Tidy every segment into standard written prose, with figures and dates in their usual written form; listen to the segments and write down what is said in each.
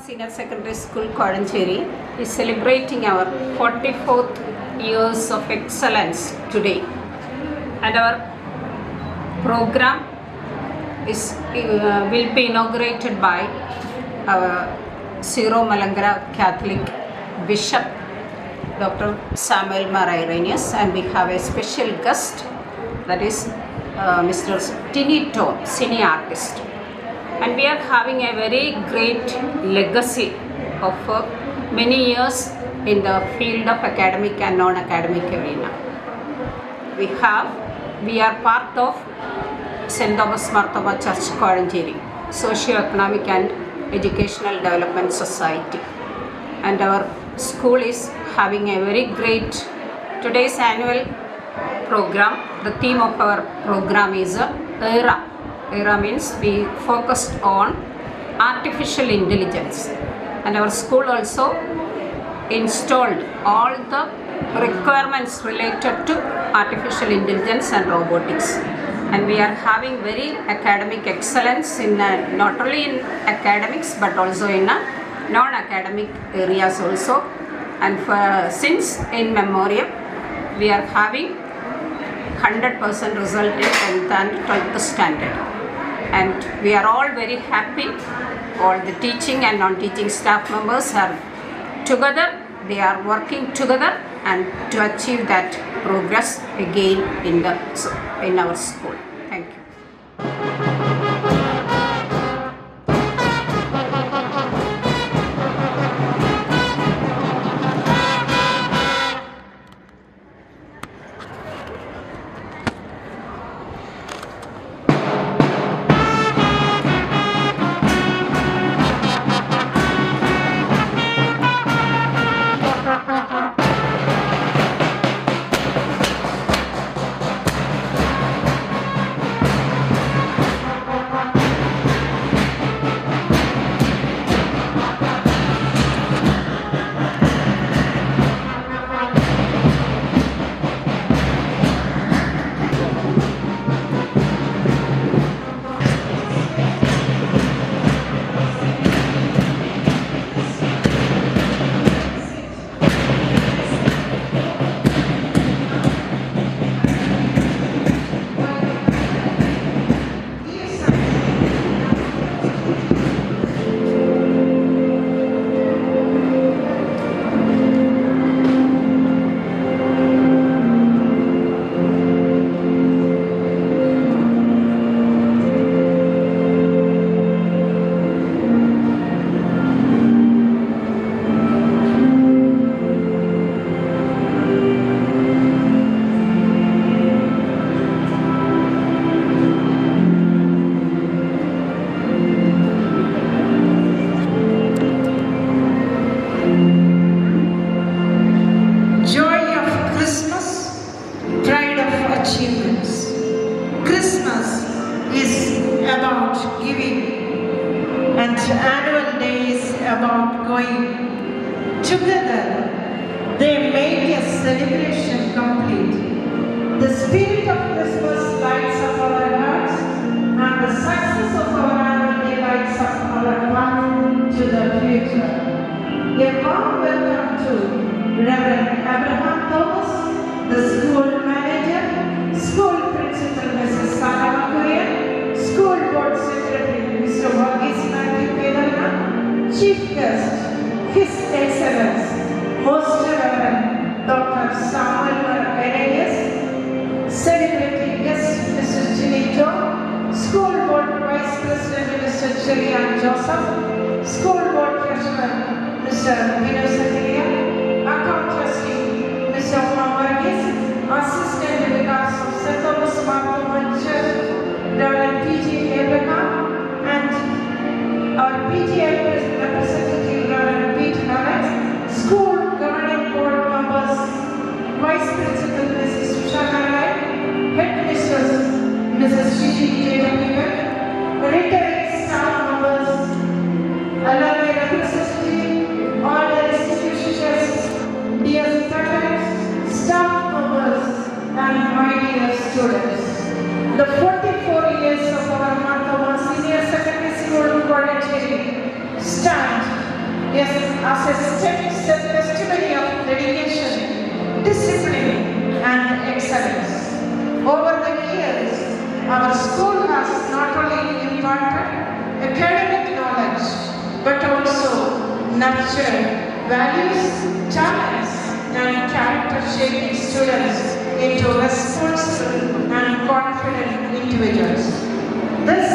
Senior Secondary School, Kodancherry is celebrating our 44th years of excellence today, and our program will be inaugurated by our Syro Malankara Catholic Bishop Dr. Samuel Mar Irenaeus, and we have a special guest, that is Mr. Tiny Tom, cine artist. And we are having a very great legacy of many years in the field of academic and non-academic arena. We are part of St. Thomas Marthoma Church, Kodancherry, Socio-Economic and Educational Development Society. And our school is having a very great today's annual program. The theme of our program is ERA. ERA means we focused on artificial intelligence, and our school also installed all the requirements related to artificial intelligence and robotics. And we are having very academic excellence in not only in academics but also in non-academic areas also. And since in memoriam we are having 100% result in 10th and 12th standard. And we are all very happy. All the teaching and non-teaching staff members are together. They are working together and to achieve that progress again in our school. Thank you. Christmas is about giving, and annual day is about going together. They make a celebration complete. The spirit of Christmas lights up our hearts, and the success of our annual day lights up our path to the future. A warm welcome to Reverend Abraham Thomas, the school manager, school principal Mrs. Sarah Makoyan, school board secretary Mr. Varghese Matthew Kedana, chief guest His Excellence Most Reverend Dr. Samuel Mar Irenaeus, celebrating guest Mr. Chinito, school board vice president Mr. Cherian Joseph, school board treasurer Mr. Vinu Satya, account trustee Mr. Umar Varghese, assistant vicars of St. Thomas Marthoma Church, Reverend P.G. Abraham, and our PGI representative Reverend Pete Alex, school governing board members, vice principal Mrs. Sushana Rai, head mistress Mrs. Shiji J.W., retiring staff members, alumni representative, all the institutions, dear students, staff nurture values, talents, and character-shaping students into responsible and confident individuals. This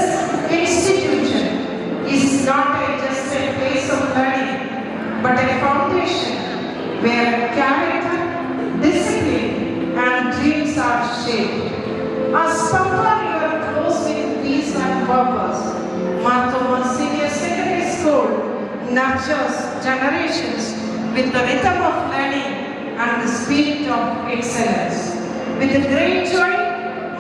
institution is not just a place of learning, but a foundation where character, discipline, and dreams are shaped. As Papa, you are close with peace and purpose. Marthoma Senior Secondary School nurtures generations with the rhythm of learning and the spirit of excellence. With great joy,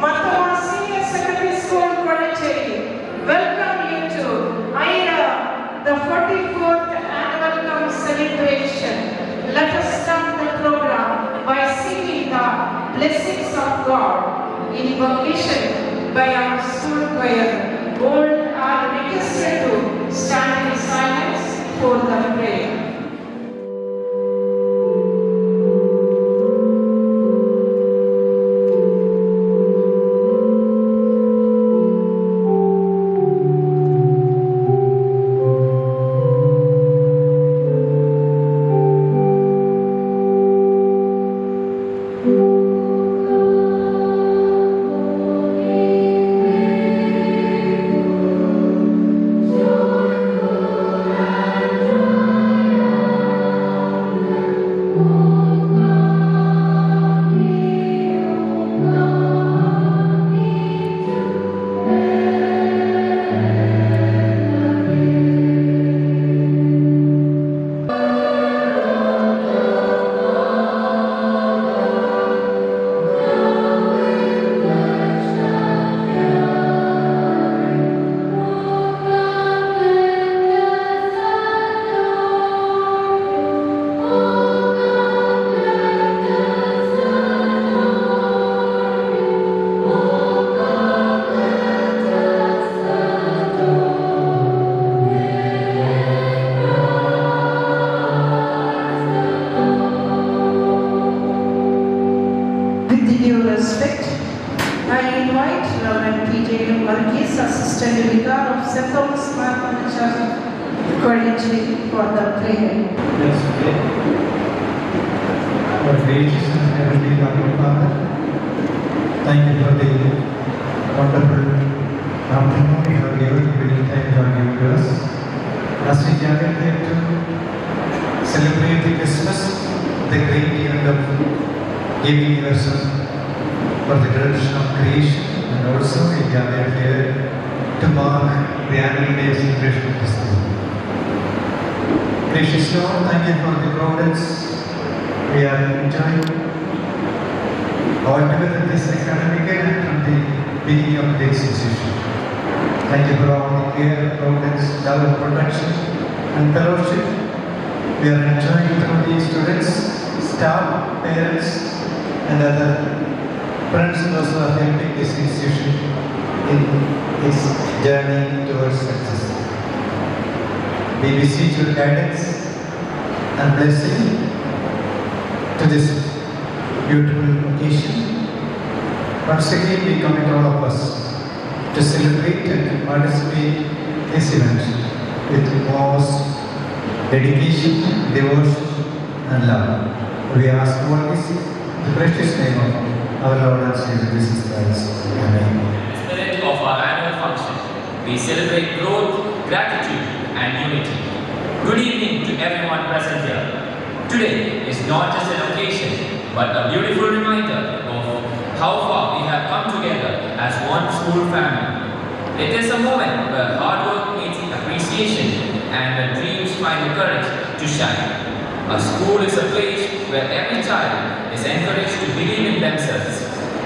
Marthoma Senior Secondary School Pondicherry welcome you to AIRA, the 44th Annual Celebration. Let us start the program by singing the blessings of God in invocation by our school choir. All are requested to stand in silence for the prayer.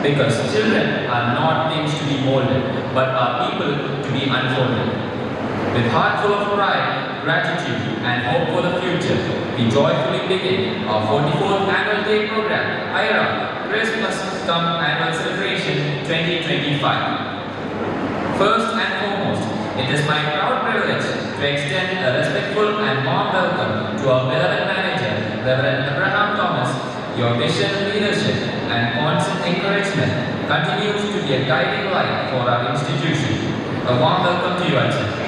Because children are not things to be molded, but are people to be unfolded. With heart full of pride, gratitude, and hope for the future, we joyfully begin our 44th Annual Day Program, AIRA, Christmas Come Annual Celebration 2025. First and foremost, it is my proud privilege to extend a respectful and warm welcome to our beloved manager, Reverend Abraham Thomas. Your vision, leadership, and constant encouragement continues to be a guiding light for our institution. A warm welcome to you, Ajay.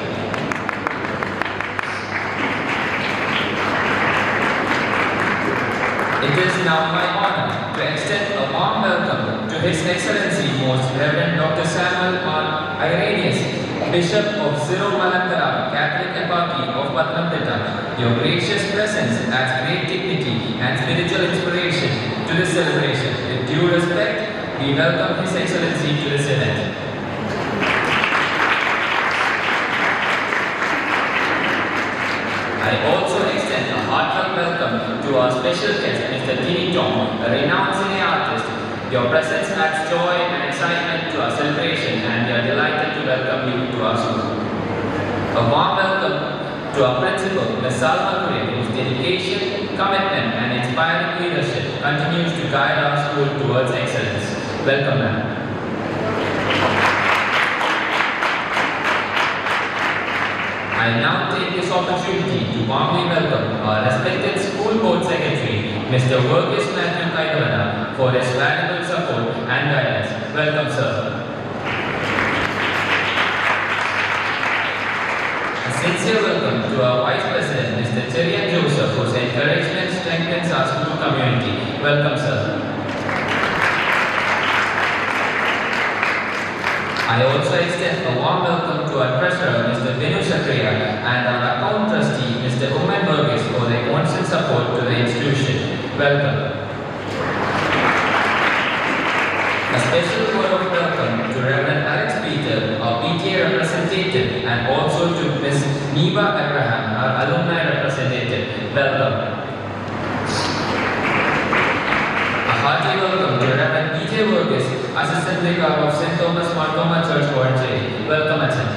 It is now my honor to extend a warm welcome to His Excellency Most Reverend Dr. Samuel R. Irenaeus, Bishop of Syro Malankara Catholic Eparchy of Pathanamthitta. Your gracious presence adds great dignity and spiritual inspiration to this celebration. With due respect, we welcome His Excellency to this event. I also extend a heartfelt welcome to our special guest, Mr. Tini Tong, a renowned cine artist. Your presence adds joy and excitement to our celebration, and we are delighted to welcome you to our school. A warm welcome to our principal, Ms. Salma Kure, whose dedication, commitment, and inspiring leadership continues to guide our school towards excellence. Welcome, ma'am. I now take this opportunity to warmly welcome our respected school board secretary, Mr. Verghese Matthew Kaidavana, for his valuable support and guidance. Welcome, sir. A sincere welcome to our Vice President, Mr. Cherian Joseph, whose encouragement strengthens our school community. Welcome, sir. I also extend a warm welcome to our treasurer, Mr. Vinu Shakriya, and our account trustee, Mr. Uman Verghese, for their constant support to the institution. Welcome. A special word of welcome to Reverend Alex Peter, our PTA representative, and also to Ms. Neva Abraham, our alumni representative. Welcome. A hearty welcome to Reverend PJ Verghese, Assistant Vicar of St. Thomas Martoma Church, Varancheri. Welcome, Achan.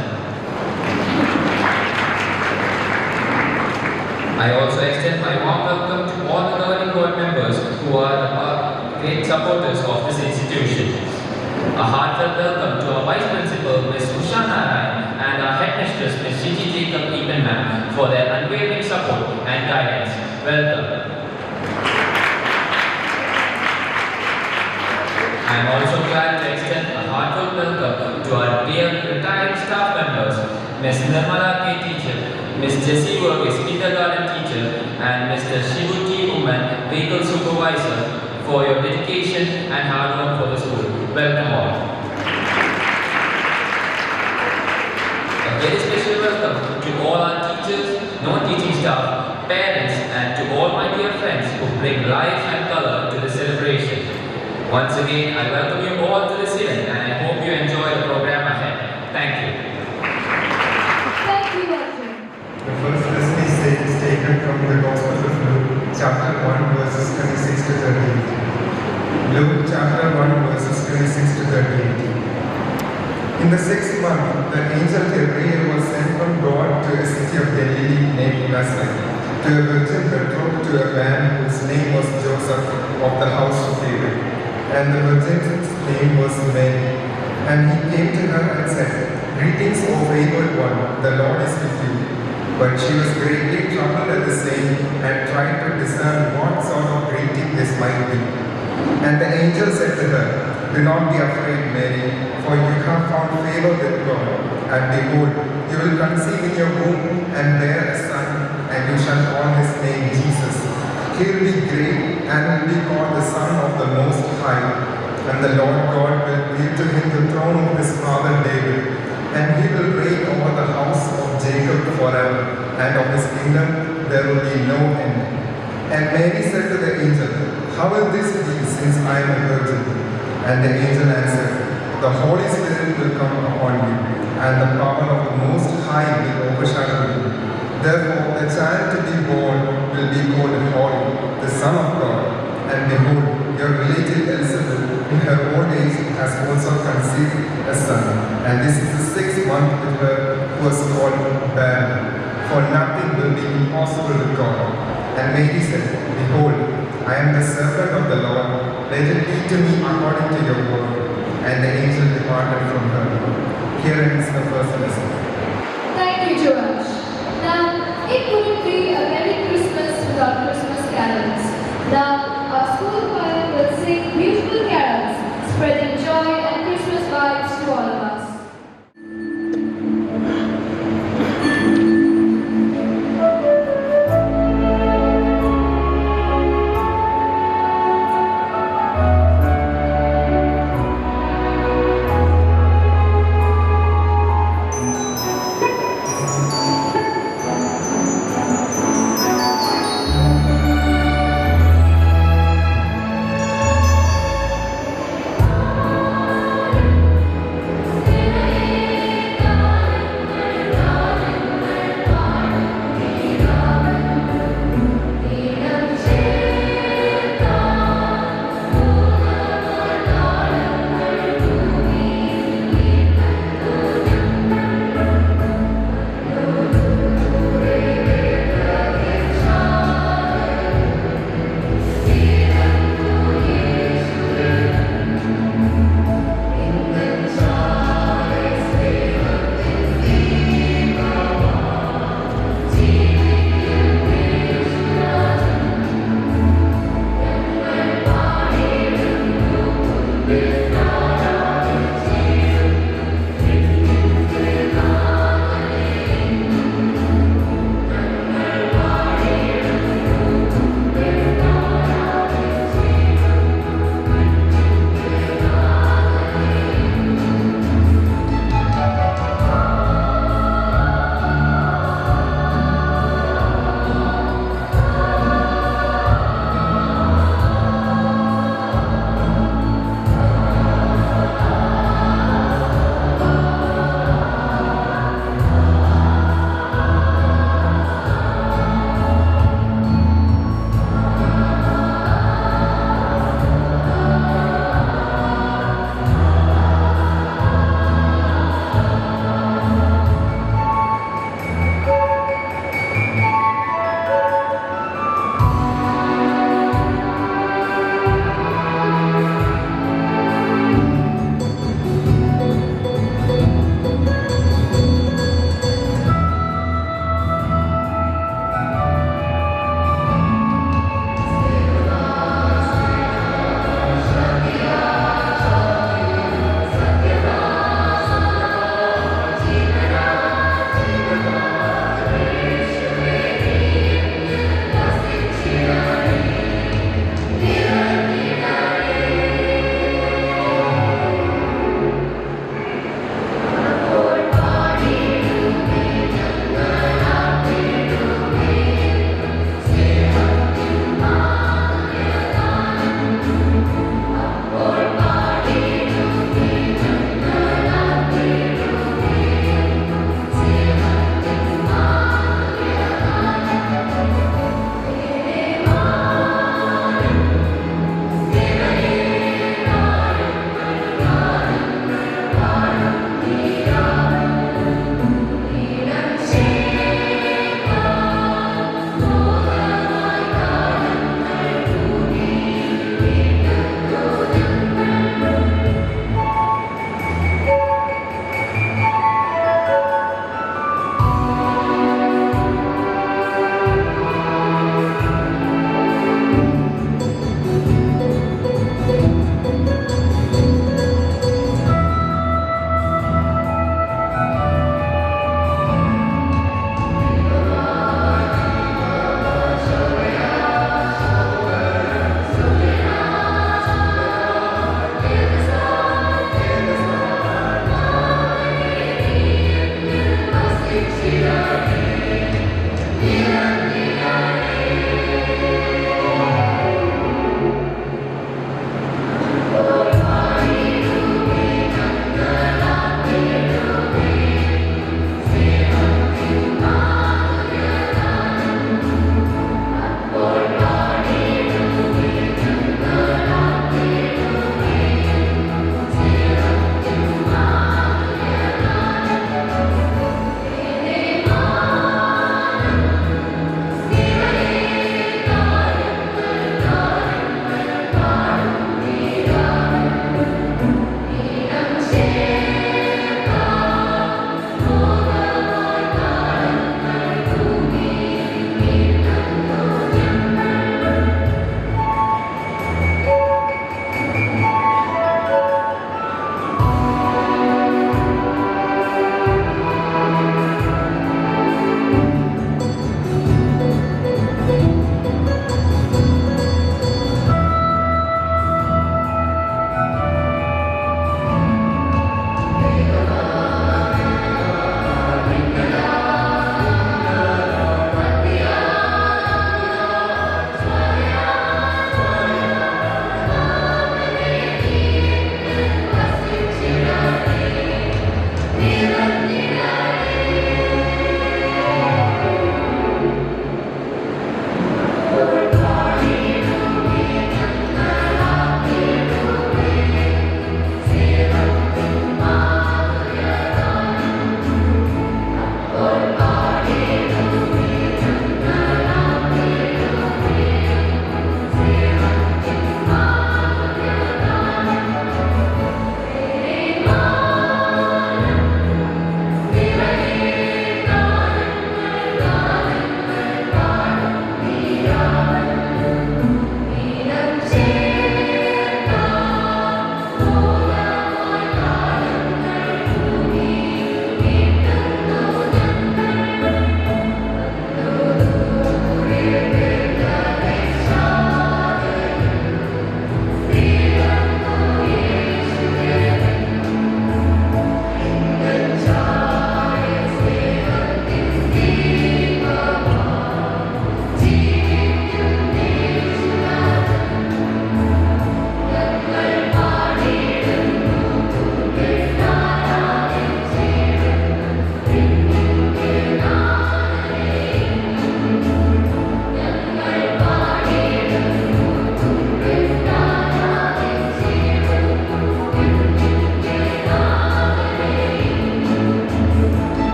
I also extend my warm welcome to all the governing board members who are great supporters of this institution. A heartfelt welcome to our Vice Principal, Ms. Usha Narayan, and our Headmistress, Ms. Gigi Jacob Eapen ma'am, for their unwavering support and guidance. Welcome. I am also glad to extend a heartfelt welcome to our dear retired staff members, Ms. Nirmala K. Teacher, Ms. Jessie Verghese, Kindergarten Teacher, and Mr. Shivu T. Uman, Vehicle Supervisor, for your dedication and hard work for the school. Welcome all. A very special welcome to all our teachers, non-teaching staff, parents, and to all my dear friends who bring life and color to the celebration. Once again, I welcome you all to this event, and I hope you enjoy the program ahead. Thank you. Thank you, Arjun. The first lesson is taken from the Gospel of Luke, chapter 1, verses 26 to 38. Luke chapter 1, verses 26 to 38. In the 6th month, the angel Gabriel was sent from God to a city of Galilee named Nazareth, to a virgin betrothed to a man whose name was Joseph, of the house of David. And the virgin's name was Mary. And he came to her and said, "Greetings, O favored one, the Lord is with you." But she was greatly troubled at the saying, and tried to discern what sort of greeting this might be. And the angel said to her, "Do not be afraid, Mary, for you have found favor with God. And behold, you will conceive in your womb and bear a son, and you shall call his name Jesus. He will be great and will be called the Son of the Most High. And the Lord God will give to him the throne of his father David, and he will reign over the house of Jacob forever, and of his kingdom there will be no end." And Mary said to the angel, "How will this be, since I am a virgin?" And the angel answered, "The Holy Spirit will come upon you, and the power of the Most High will overshadow you. Therefore, the child to be born will be called Holy, the Son of God. And behold, your relative Elizabeth, in her old age, has also conceived a son. And this is the 6th month with her, who was called barren. For nothing will be impossible with God." And Mary said, "Behold, I am the servant of the Lord. Let it be to me according to your word." And the angel departed from her. Here ends the first lesson. Thank you, Joash. Now, it couldn't be a Merry Christmas without Christmas carols. Now, our school choir will sing beautiful carols, spreading joy and Christmas vibes to all of us.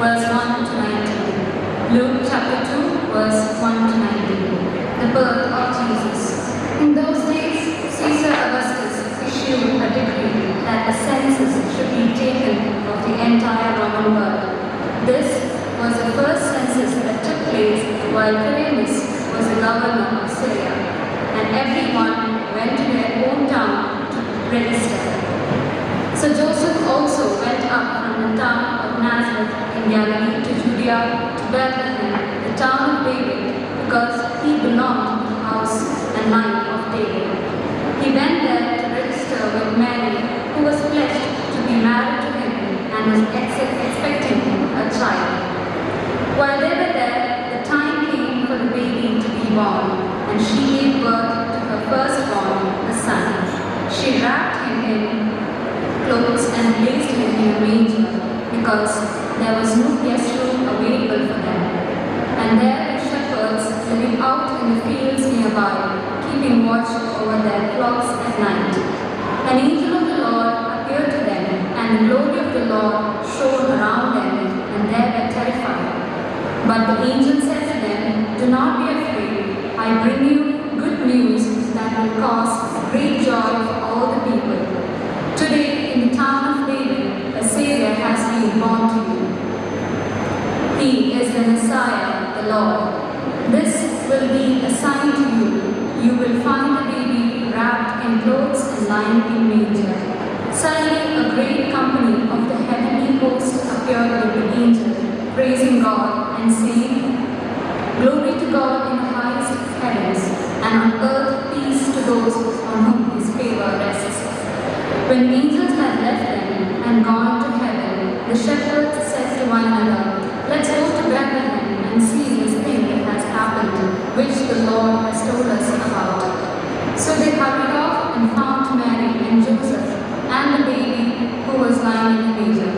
verse 1 to 19. Luke chapter 2, verse 1 to 19. The birth of Jesus. In those days, Caesar Augustus issued a decree that a census should be taken of the entire Roman world. This was the first census that took place while Quirinius was the governor of Syria, and everyone went to their own town to register. So Joseph also went up from the town of Nazareth in Galilee to Judea to Bethlehem, the town of David, because he belonged to the house and line of David. He went there to register with Mary, who was pledged to be married to him and was expecting a child. While they were there, the time came for the baby to be born, and she gave birth to her firstborn, a son. She wrapped him in clothes and placed him in a manger, because there was no guest room available for them. And there were shepherds living out in the fields nearby, keeping watch over their flocks at night. An angel of the Lord appeared to them, and the glory of the Lord shone around them, and they were terrified. But the angel said to them, "Do not be afraid. I bring you good news that will cause great joy for all the people. Today, in the town of David, a Savior has been born to you. He is the Messiah, the Lord. This will be a sign to you. You will find the baby wrapped in clothes and lying in manger." Suddenly, a great company of the heavenly host appeared with the angel, praising God and saying, "Glory to God in the highest heavens, and on earth peace to those on whom his favor rests." When the angels had left them and gone to heaven, the shepherds said to one another, "Let's go to Bethlehem and see this thing that has happened, which the Lord has told us about." So they hurried off and found Mary and Joseph and the baby who was lying in the manger.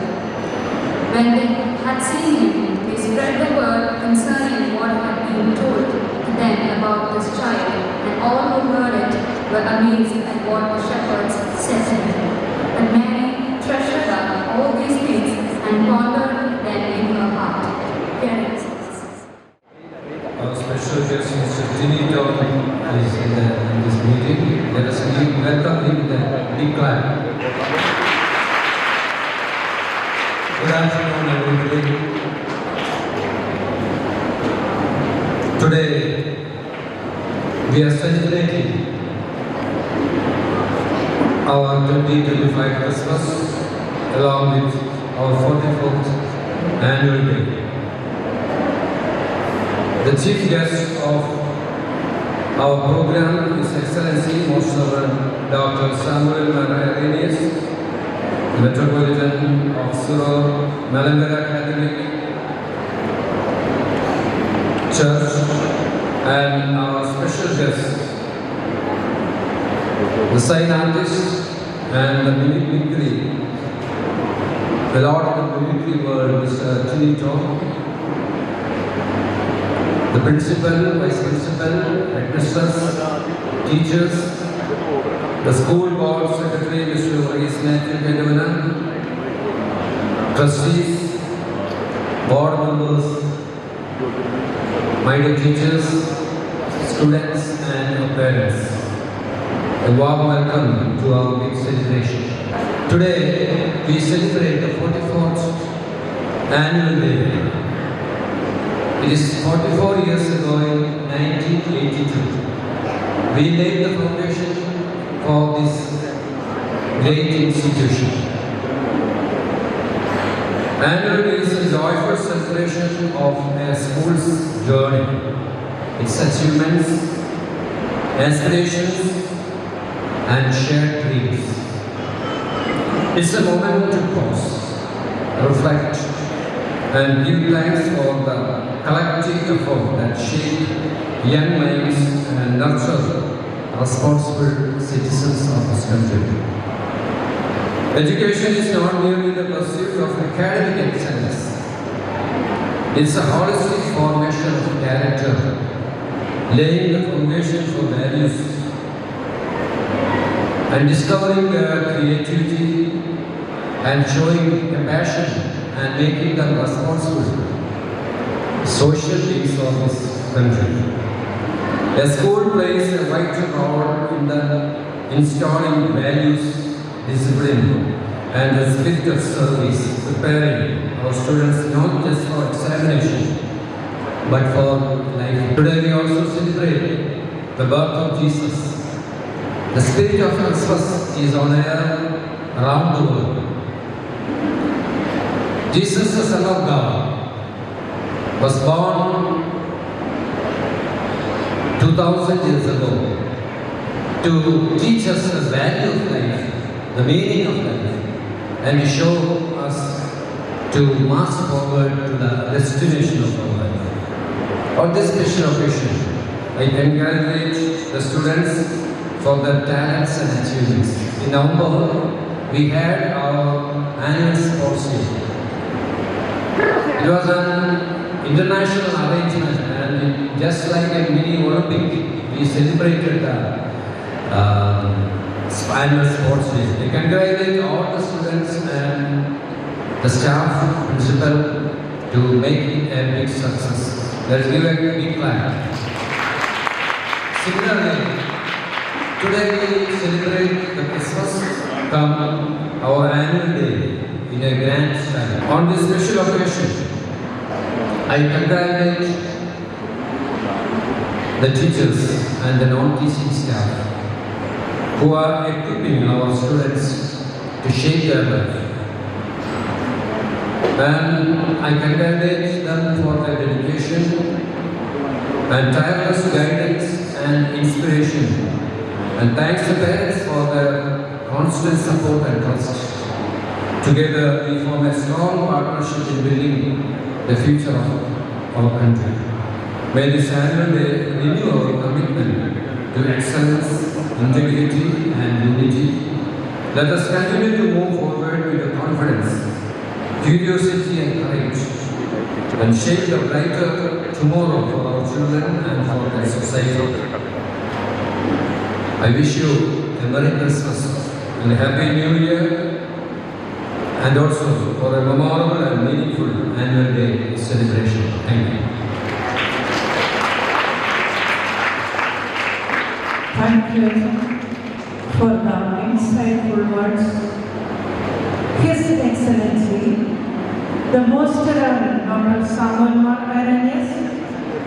When they had seen him, they spread the word concerning what had been told to them about this child, and all who heard it were amazed at what the shepherds said to them. But Mary treasured up all these things and pondered them in her heart. Here it is. Our special guest, Mr. Ginny Tom, is in this meeting. Let us welcome him with a big clap. Good afternoon, everybody. Today, we are celebrating our 2025 Christmas along with our 44th annual day. The chief guest of our program is Excellency Most Reverend Dr. Samuel Marinus, Metropolitan of Suro Malangara Catholic Church, and our special guest, the sign artist and the mimicry, the Lord of the mimicry world, Mr. Ginny Tom, the principal, vice principal, headmisters, teachers, the school board secretary, Mr. Varis Matthew Kedavana, trustees, board members, my dear teachers, students, and your parents. A warm welcome to our big celebration. Today, we celebrate the 44th annual day. It is 44 years ago in 1982. We laid the foundation for this great institution. Annual Day is a joyful celebration of a school's journey, its achievements, aspirations, and shared dreams. It's a moment to pause, reflect, and give thanks for the collective effort that shaped young minds and nurtured responsible citizens of this country. Education is not merely the pursuit of academic excellence. It's a holistic formation of character, laying the foundation for values and discovering their creativity and showing compassion and making them responsible social beings of this country. A school plays a vital role in installing values, discipline, and the spirit of service, preparing our students not just for examination, but for life. Today we also celebrate the birth of Jesus. The spirit of Christmas is on air around the world. Jesus, the Son of God, was born 2000 years ago to teach us the value of life, the meaning of life, and to show us to march forward to the destination of our life. On this special occasion, I congratulate the students for their talents and achievements. In November, we had our annual sports day. It was an international arrangement, and just like a mini Olympic, we celebrated the annual sports day. I congratulate all the students and the staff, principal, to make it a big success. Let's give a big clap. Similarly, today we celebrate the Christmas come our annual day in a grand style. On this special occasion, I congratulate the teachers and the non-teaching staff who are equipping our students to shape their life. And I congratulate them for their dedication and tireless guidance and inspiration. And thanks to parents for their constant support and trust. Together we form a strong partnership in building the future of our country. May this annual day renew our commitment to excellence, integrity and unity. Let us continue to move forward with confidence, curiosity and courage, and shape the brighter tomorrow for our children and for the society. I wish you a Merry Christmas and a Happy New Year, and also for a memorable and meaningful annual day celebration. Thank you. Thank you for the insightful words. His Excellency, the Most Reverend Dr. Samuel Irenaeus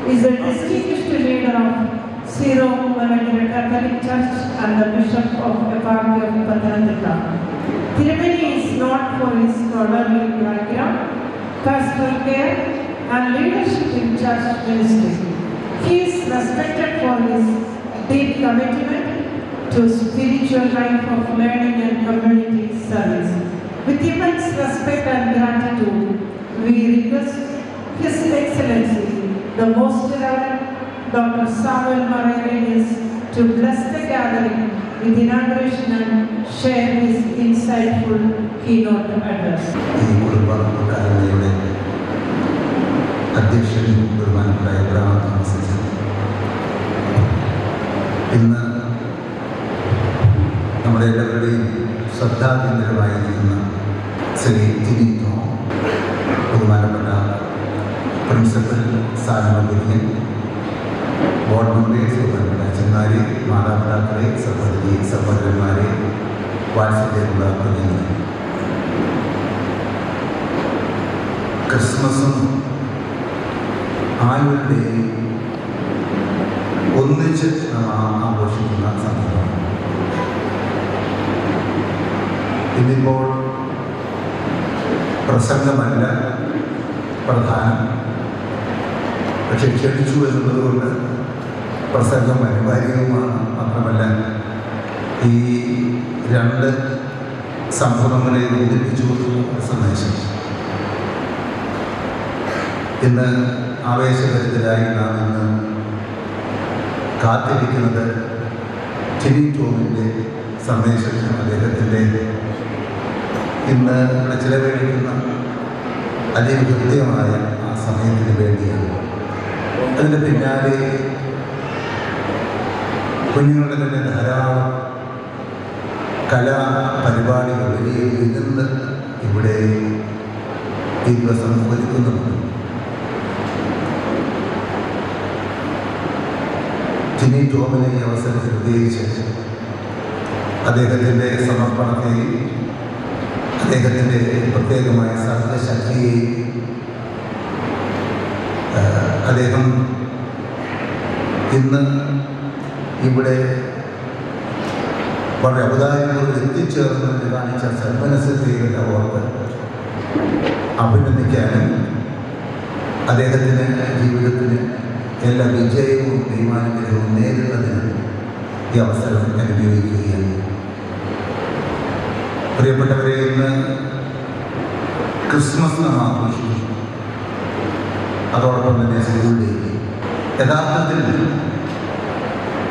is a distinguished leader of Syro Monastery Catholic Church and the Bishop of Eparchy of Pathanamthitta. Tirumeni is known for his scholarly background, pastoral care, and leadership in church ministry. He is respected for his deep commitment to spiritual life of learning and community service. With immense respect and gratitude, we request His Excellency, the Most Reverend Dr. Samuel Irenaeus, to bless the gathering with inauguration and share his insightful keynote address. ഇന്ന് നമ്മുടെ എല്ലാവരുടെയും ശ്രദ്ധാകേന്ദ്രമായിരിക്കുന്ന Shri Jini Tom, ബഹുമാനപ്പെട്ട principal സാരമകുര്യൻ, board members, ബഹുമാനപ്പെട്ട അച്ഛന്മാരെ, മാതാപിതാക്കളെ, സഹോദരി സഹോദരന്മാരെ, വാത്സല്യമുള്ള കുഞ്ഞുങ്ങൾ, ക്രിസ്മസും ആനുവൽ ഒന്നിച്ച് ആഘോഷിക്കുന്ന സന്ദർഭം. ഇന്നിപ്പോൾ പ്രസംഗമല്ല പ്രധാനം, പക്ഷെ ക്ഷണിച്ചു എന്നുള്ളതുകൊണ്ട് പ്രസംഗം അനിവാര്യവുമാണ്. മാത്രമല്ല ഈ രണ്ട് സംഭവങ്ങളെ ഒന്നിപ്പിച്ചു സന്ദേശം ഇന്ന് ആവേശഭരിതരായി നാം ഇന്ന് കാത്തിരിക്കുന്നത് ജിനി ടോമിൻ്റെ സന്ദേശത്തിനും അദ്ദേഹത്തിൻ്റെ ഇന്ന് ഇവിടെ ചിലവഴിക്കുന്ന അതിഹൃദ്യമായ ആ സമയത്തിന് വേണ്ടിയാണ്. അതിൻ്റെ പിന്നാലെ കുഞ്ഞുങ്ങളുടെ തന്നെ ധാരാളം കലാപരിപാടികൾ വലിയ ഇരുന്ന് ഇവിടെ ഈ ദിവസം ഒരുക്കുന്നുണ്ട്. ജിനി ടോമിനെ ഈ അവസരത്തിൽ പ്രത്യേകിച്ച് അദ്ദേഹത്തിൻ്റെ സമർപ്പണത്തെയും അദ്ദേഹത്തിൻ്റെ പ്രത്യേകമായ സർഗശക്തിയെയും അദ്ദേഹം ഇന്ന് ഇവിടെ വളരെ ഔദാര്യത്തോട് എത്തിച്ചേർന്ന് കാണിച്ച സന്മനസ്സത്തെ ഓർത്ത് അഭിനന്ദിക്കാനും അദ്ദേഹത്തിന് ജീവിതത്തിന് എല്ലാ വിജയവും തീരുമാനങ്ങളും നേരിടുന്നതിന് ഈ അവസരം അനുഭവിക്കുകയാണ്. പ്രിയപ്പെട്ടവരെ, ഇന്ന് ക്രിസ്മസ് നാം ആഘോഷിക്കുന്നു. അതോടൊപ്പം തന്നെ സ്കൂളിലേക്ക് യഥാർത്ഥത്തിൽ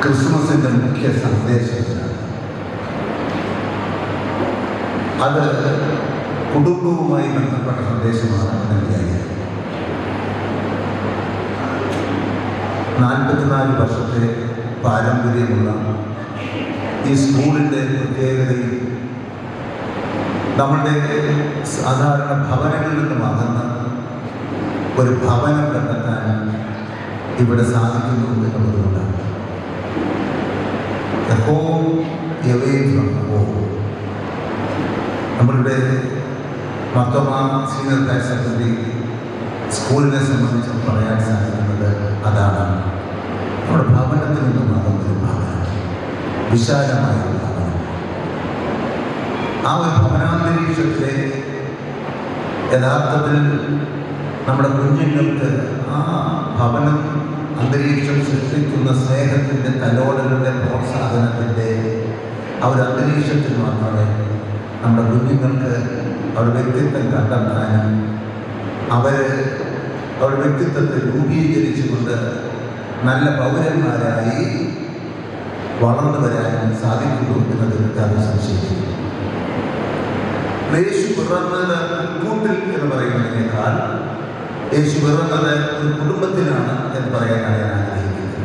ക്രിസ്മസിൻ്റെ മുഖ്യ സന്ദേശം അത് കുടുംബവുമായി ബന്ധപ്പെട്ട സന്ദേശമാണ് നൽകിയത്. 44 വർഷത്തെ പാരമ്പര്യമുള്ള ഈ സ്കൂളിൻ്റെ പ്രത്യേകതയും നമ്മളുടെ സാധാരണ ഭവനങ്ങളിൽ നിന്നും അകന്ന് ഒരു ഭവനം കണ്ടെത്താൻ ഇവിടെ സാധിക്കുന്നു എന്നുള്ളതുകൊണ്ടാണ്. Home away from home. നമ്മളുടെ മൊത്തമാ സീനിയർ ഹയർ സെക്കൻഡറി സ്കൂളിനെ സംബന്ധിച്ച് പറയാൻ സാധിക്കുന്നത് അതാണ്. നമ്മുടെ ഭവനത്തിൽ നിന്നും അകന്നൊരു ഭവനം, വിശാലമായ ഒരു ഭവനം. ആ ഒരു ഭവനാന്തരീക്ഷത്തിലെ യഥാർത്ഥത്തിൽ നമ്മുടെ കുഞ്ഞുങ്ങൾക്ക് ആ ഭവനം അന്തരീക്ഷം സൃഷ്ടിക്കുന്ന സ്നേഹത്തിൻ്റെ തലോടലിൻ്റെ പ്രോത്സാഹനത്തിൻ്റെ ആ ഒരു അന്തരീക്ഷത്തിൽ മാത്രമേ നമ്മുടെ കുഞ്ഞുങ്ങൾക്ക് അവരുടെ വ്യക്തിത്വം കണ്ടെത്താനും അവരുടെ വ്യക്തിത്വത്തെ രൂപീകരിച്ചുകൊണ്ട് നല്ല പൗരന്മാരായി വളർന്നു വരാനും സാധിക്കുന്നു എന്നതിൽ യാതൊരു സംശയമില്ല. യേശു പിറന്നത് കൂട്ടിൽ എന്ന് പറയുന്നതിനേക്കാൾ യേശു പിറന്നത് ഒരു കുടുംബത്തിലാണ് എന്ന് പറയാനാണ് ഞാൻ ആഗ്രഹിക്കുന്നത്.